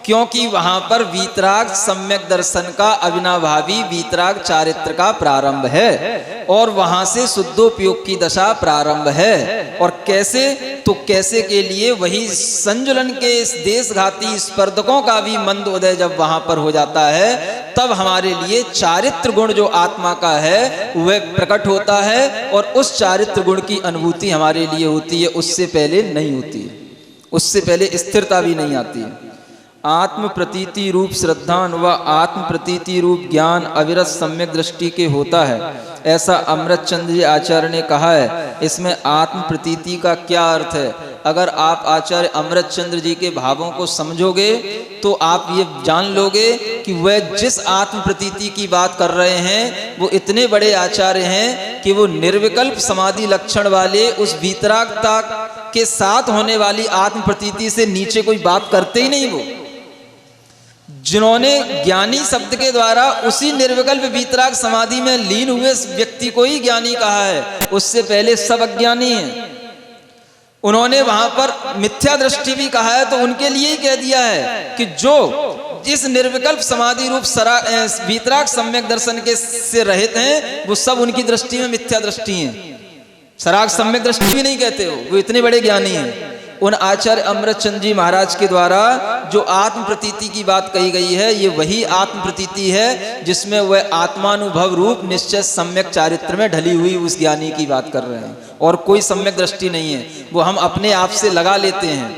क्योंकि वहां पर वीतराग सम्यक दर्शन का अविनाभावी वीतराग चारित्र का प्रारंभ है, और वहां से शुद्धोपयोग की दशा प्रारंभ है। और कैसे? तो कैसे के लिए वही संजुलन के इस देशघाती स्पर्धकों का भी मंद उदय जब वहां पर हो जाता है, तब हमारे लिए चारित्र गुण जो आत्मा का है वह प्रकट होता है, और उस चारित्र गुण की अनुभूति हमारे लिए होती है, उससे पहले नहीं होती है, उससे पहले स्थिरता भी नहीं आती है। आत्म प्रतीति रूप श्रद्धान व आत्म प्रतीति रूप ज्ञान अविरत सम्यक दृष्टि के होता है, ऐसा अमृत चंद्र जी आचार्य ने कहा है। इसमें आत्म प्रतीति का क्या अर्थ है? अगर आप आचार्य अमृत चंद्र जी के भावों को समझोगे तो आप ये जान लोगे कि वह जिस आत्म प्रतीति की बात कर रहे हैं वो इतने बड़े आचार्य हैं कि वो निर्विकल्प समाधि लक्षण वाले उस वीतरागता के साथ होने वाली आत्म प्रतीति से नीचे कोई बात करते ही नहीं। वो जिन्होंने ज्ञानी शब्द के द्वारा उसी निर्विकल्प वीतराग समाधि में लीन हुए व्यक्ति को ही ज्ञानी कहा है, उससे पहले सब अज्ञानी हैं। उन्होंने वहां पर मिथ्या दृष्टि भी कहा है, तो उनके लिए ही कह दिया है कि जो इस निर्विकल्प समाधि रूप वीतराग सम्यक दर्शन के से रहित हैं, वो सब उनकी दृष्टि में मिथ्या दृष्टि हैं। सराग सम्यक दृष्टि भी नहीं कहते हो, वो इतने बड़े ज्ञानी हैं। उन आचार्य अमृतचंद जी महाराज के द्वारा जो आत्म प्रतीति की बात कही गई है, ये वही आत्म प्रतीति है जिसमें वह आत्मानुभव रूप निश्चय सम्यक चारित्र में ढली हुई उस ज्ञानी की बात कर रहे हैं, और कोई सम्यक दृष्टि नहीं है। वो हम अपने आप से लगा लेते हैं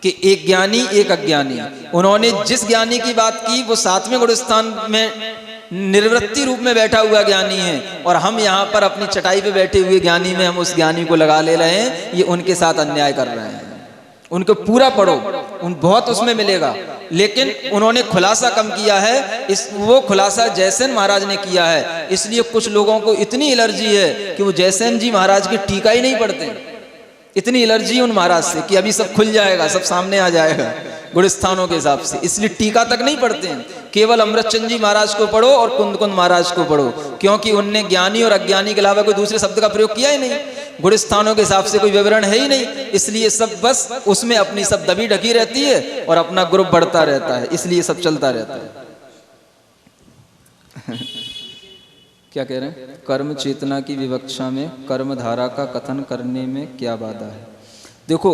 कि एक ज्ञानी एक अज्ञानी। उन्होंने जिस ज्ञानी की बात की वो 7वें गुण स्थान में निर्वृत्ति रूप में बैठा हुआ ज्ञानी है, और हम यहाँ पर अपनी चटाई पे बैठे हुए ज्ञानी में हम उस ज्ञानी को लगा ले रहे हैं। ये उनके साथ अन्याय कर रहे हैं। उनको पूरा पढ़ो, उन बहुत उसमें मिलेगा, लेकिन उन्होंने खुलासा कम किया है। वो खुलासा जयसेन महाराज ने किया है, इसलिए कुछ लोगों को इतनी एलर्जी है कि वो जयसेन जी महाराज की टीका ही नहीं पढ़ते। इतनी एलर्जी उन महाराज से कि अभी सब खुल जाएगा, सब सामने आ जाएगा गुणस्थानों के हिसाब से, इसलिए टीका तक नहीं पढ़ते हैं। केवल अमृतचंद जी महाराज को पढ़ो और कुंद कुंद महाराज को पढ़ो, क्योंकि उनने ज्ञानी और अज्ञानी के अलावा कोई दूसरे शब्द का प्रयोग किया ही नहीं। गुणस्थानों के हिसाब से कोई विवरण है ही नहीं, इसलिए सब बस उसमें अपनी सब दबी ढकी रहती है और अपना ग्रुप बढ़ता रहता है, इसलिए सब चलता रहता है। क्या कह रहे हैं? कर्म चेतना की विवक्षा में कर्मधारा का कथन करने में क्या बाधा है? देखो,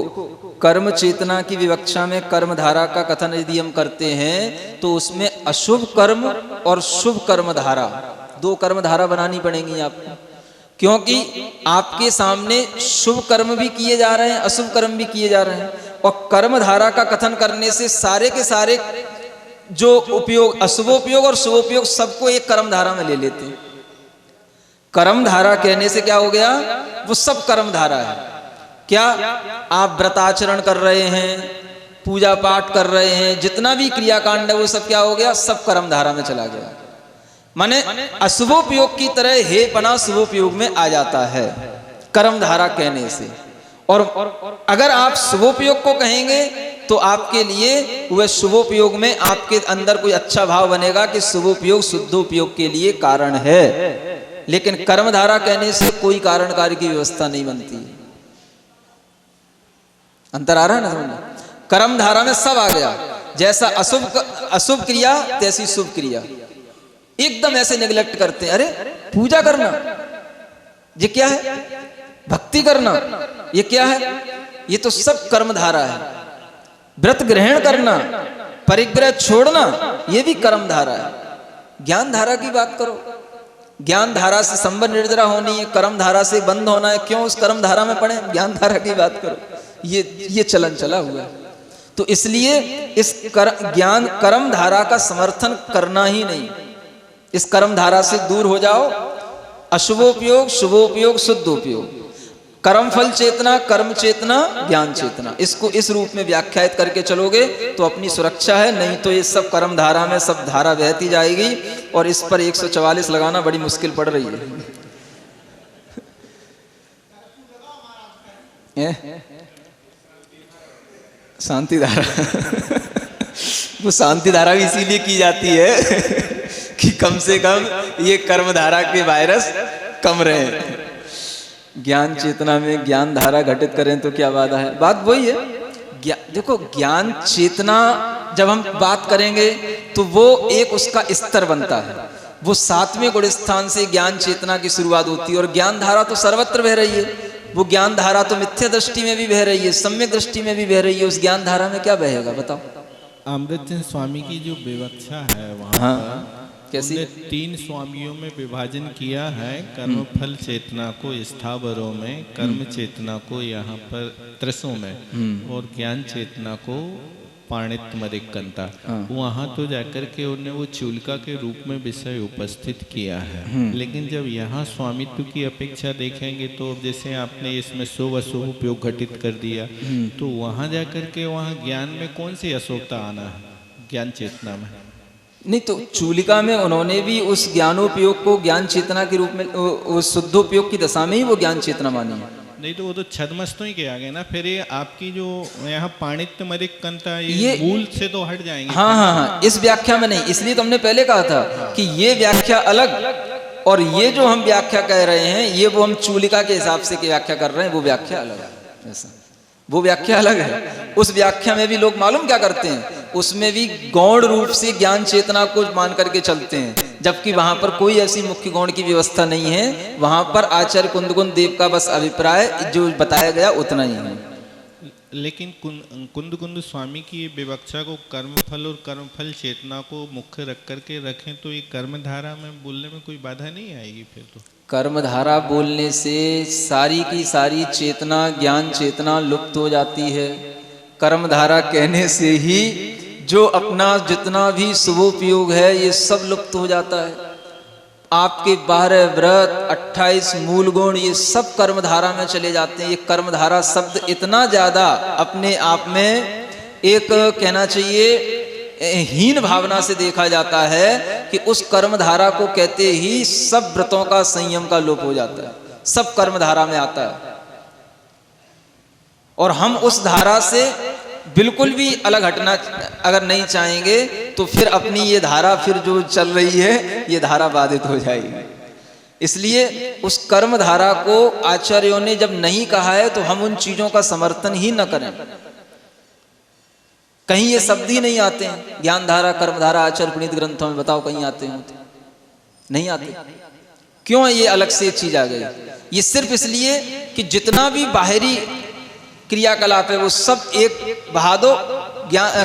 कर्म चेतना की विवक्षा में कर्मधारा का कथन यदि हम करते हैं तो उसमें अशुभ कर्म और शुभ कर्मधारा, दो कर्मधारा बनानी पड़ेंगी आपको, क्योंकि आपके सामने शुभ कर्म भी किए जा रहे हैं, अशुभ कर्म भी किए जा रहे हैं। और कर्मधारा का कथन करने से सारे के सारे जो उपयोग, अशुभोपयोग और शुभोपयोग, सबको एक कर्मधारा में ले लेते हैं। कर्मधारा कहने से क्या हो गया? वो सब कर्मधारा है। क्या आप व्रताचरण कर रहे हैं, पूजा पाठ कर रहे हैं, जितना भी क्रियाकांड है वो सब क्या हो गया? सब कर्मधारा में चला गया। माने अशुभोपयोग की तरह हे पना शुभोपयोग में आ जाता है कर्मधारा कहने से। और अगर आप शुभोपयोग को कहेंगे तो आपके लिए वह शुभोपयोग में आपके अंदर कोई अच्छा भाव बनेगा कि शुभोपयोग शुद्धोपयोग के लिए कारण है। लेकिन कर्मधारा कहने से कोई कारण कार्य की व्यवस्था नहीं बनती है। अंतर आ रहा है ना समझ? कर्मधारा में सब आ गया, जैसा अशुभ क्रिया तैसी शुभ क्रिया। एकदम ऐसे नेग्लेक्ट करते हैं, अरे पूजा करना ये क्या है, भक्ति करना ये क्या है, ये तो सब कर्मधारा है। व्रत ग्रहण करना, परिग्रह छोड़ना, ये भी कर्मधारा है। ज्ञान धारा की बात करो, ज्ञान धारा से संबंध निर्जरा होनी है, कर्म धारा से बंद होना है, क्यों उस कर्म धारा में पड़े? ज्ञान धारा की बात करो। ये चलन चला हुआ है। तो इसलिए इस ज्ञान कर्म धारा का समर्थन करना ही नहीं, इस कर्म धारा से दूर हो जाओ। अशुभोपयोग, शुभोपयोग, शुद्धोपयोग, कर्म फल चेतना, कर्म चेतना, ज्ञान चेतना, इसको इस रूप में व्याख्यायित करके चलोगे तो अपनी सुरक्षा है। नहीं तो ये सब कर्म धारा में सब धारा बहती जाएगी और इस पर 144 लगाना बड़ी मुश्किल पड़ रही है। शांति धारा वो शांति धारा भी इसीलिए की जाती है कि कम से कम ये कर्म धारा के वायरस कम रहे। ज्ञान चेतना में ज्ञान धारा घटित करें तो क्या बाधा है? बात वही है। देखो, ज्ञान चेतना जब हम बात करेंगे तो वो एक उसका स्तर बनता है। वो 7वें गुण स्थान से ज्ञान चेतना की शुरुआत होती है और ज्ञान धारा तो सर्वत्र बह रही है। वो ज्ञान धारा तो मिथ्या दृष्टि में भी बह रही है, सम्यक दृष्टि में भी बह रही है। उस ज्ञान धारा में क्या बहेगा बताओ?
अमृतचंद स्वामी की जो विवक्षा है वहाँ
कैसी?
3 स्वामियों में विभाजन किया है। कर्म फल चेतना को स्थावरों में, कर्म चेतना को यहाँ पर त्रसों में, और ज्ञान चेतना को पाणित्मरिकंता। वहाँ तो जाकर के उन्होंने वो चूलिका के रूप में विषय उपस्थित किया है। लेकिन जब यहाँ स्वामित्व की अपेक्षा देखेंगे तो जैसे आपने इसमें शुभ अशुभ उपयोग घटित कर दिया, तो वहाँ जाकर के वहाँ ज्ञान में कौन सी अशुभता आना है? ज्ञान चेतना में
नहीं। तो चूलिका में उन्होंने भी उस ज्ञानोपयोग को ज्ञान चेतना के रूप में, उस शुद्धोपयोग की दशा में ही वो ज्ञान चेतना मानी है।
नहीं तो वो तो छदमस्तों ही के आ गए ना। फिर ये आपकी जो यहाँ पाणित्मरिकंता, ये मूल से तो हट जाएंगे।
हाँ, इस व्याख्या में नहीं। इसलिए तो हमने पहले कहा था कि ये व्याख्या अलग और ये जो हम व्याख्या कह रहे हैं ये वो हम चूलिका के हिसाब से व्याख्या कर रहे हैं, वो व्याख्या अलग है। ऐसा वो व्याख्या अलग है। उस व्याख्या में भी लोग मालूम क्या करते हैं, उसमें भी गौण रूप से ज्ञान चेतना को मान करके चलते हैं। जबकि वहां पर कोई ऐसी मुख्य गौण की व्यवस्था नहीं है। वहां पर आचार्य कुंदकुंद देव का बस अभिप्राय जो बताया गया उतना ही है।
लेकिन कुंद स्वामी की ये विवक्षा को कर्मफल और कर्मफल चेतना को मुख्य रख करके रखें तो ये कर्मधारा में बोलने में कोई बाधा नहीं आएगी फिर तो?
कर्मधारा बोलने से सारी की सारी चेतना, ज्ञान चेतना लुप्त हो जाती है। कर्मधारा कहने से ही जो अपना जितना भी शुभोपयोग है ये सब लुप्त हो जाता है। आपके 12 व्रत, 28 मूल गुण, ये सब कर्मधारा में चले जाते हैं। ये कर्मधारा शब्द इतना ज्यादा अपने आप में एक कहना चाहिए हीन भावना से देखा जाता है कि उस कर्मधारा को कहते ही सब व्रतों का, संयम का लोप हो जाता है, सब कर्मधारा में आता है। और हम उस धारा से बिल्कुल भी अलग हटना अगर नहीं चाहेंगे तो फिर अपनी ये धारा फिर जो चल रही है ये धारा बाधित हो जाएगी। इसलिए उस कर्म धारा को आचार्यों ने जब नहीं कहा है तो हम उन चीजों का समर्थन ही न करें। कहीं ये शब्द ही नहीं आते हैं, ज्ञान धारा, कर्म धारा आचार्य प्रणीत ग्रंथों में बताओ कहीं आते हैं? नहीं आते। क्यों ये अलग से एक चीज आ गई? ये सिर्फ इसलिए कि जितना भी बाहरी क्रियाकलाप है वो सब एक बहा दो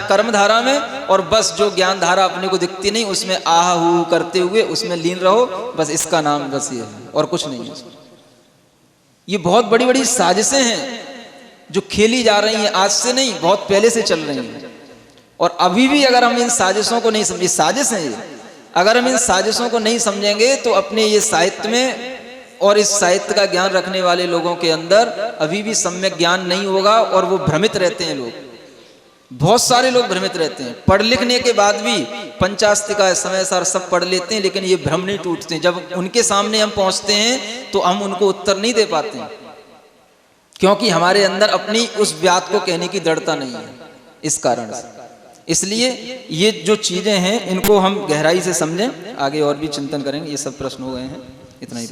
कर्म धारा में, और बस जो ज्ञान धारा अपने को दिखती नहीं उसमें आह हू करते हुए उसमें लीन रहो, बस इसका नाम बस ये है और कुछ नहीं है। ये बहुत बड़ी बड़ी साजिशें हैं जो खेली जा रही हैं, आज से नहीं बहुत पहले से चल रही हैं। और अभी भी अगर हम इन साजिशों को नहीं समझे, साजिश हैं ये, अगर हम इन साजिशों को नहीं समझेंगे तो अपने ये साहित्य में और इस साहित्य का ज्ञान रखने वाले लोगों के अंदर अभी भी सम्यक ज्ञान नहीं होगा और वो भ्रमित रहते हैं। लोग, बहुत सारे लोग भ्रमित रहते हैं, पढ़ लिखने के बाद भी पंचास्तिका समय सार सब पढ़ लेते हैं, लेकिन ये भ्रम नहीं टूटते। जब उनके सामने हम पहुंचते हैं तो हम उनको उत्तर नहीं दे पाते हैं, क्योंकि हमारे अंदर अपनी उस बात को कहने की दृढ़ता नहीं है इस कारण से। इसलिए ये जो चीजें हैं इनको हम गहराई से समझें, आगे और भी चिंतन करेंगे। ये सब प्रश्न हो गए हैं, इतना ही।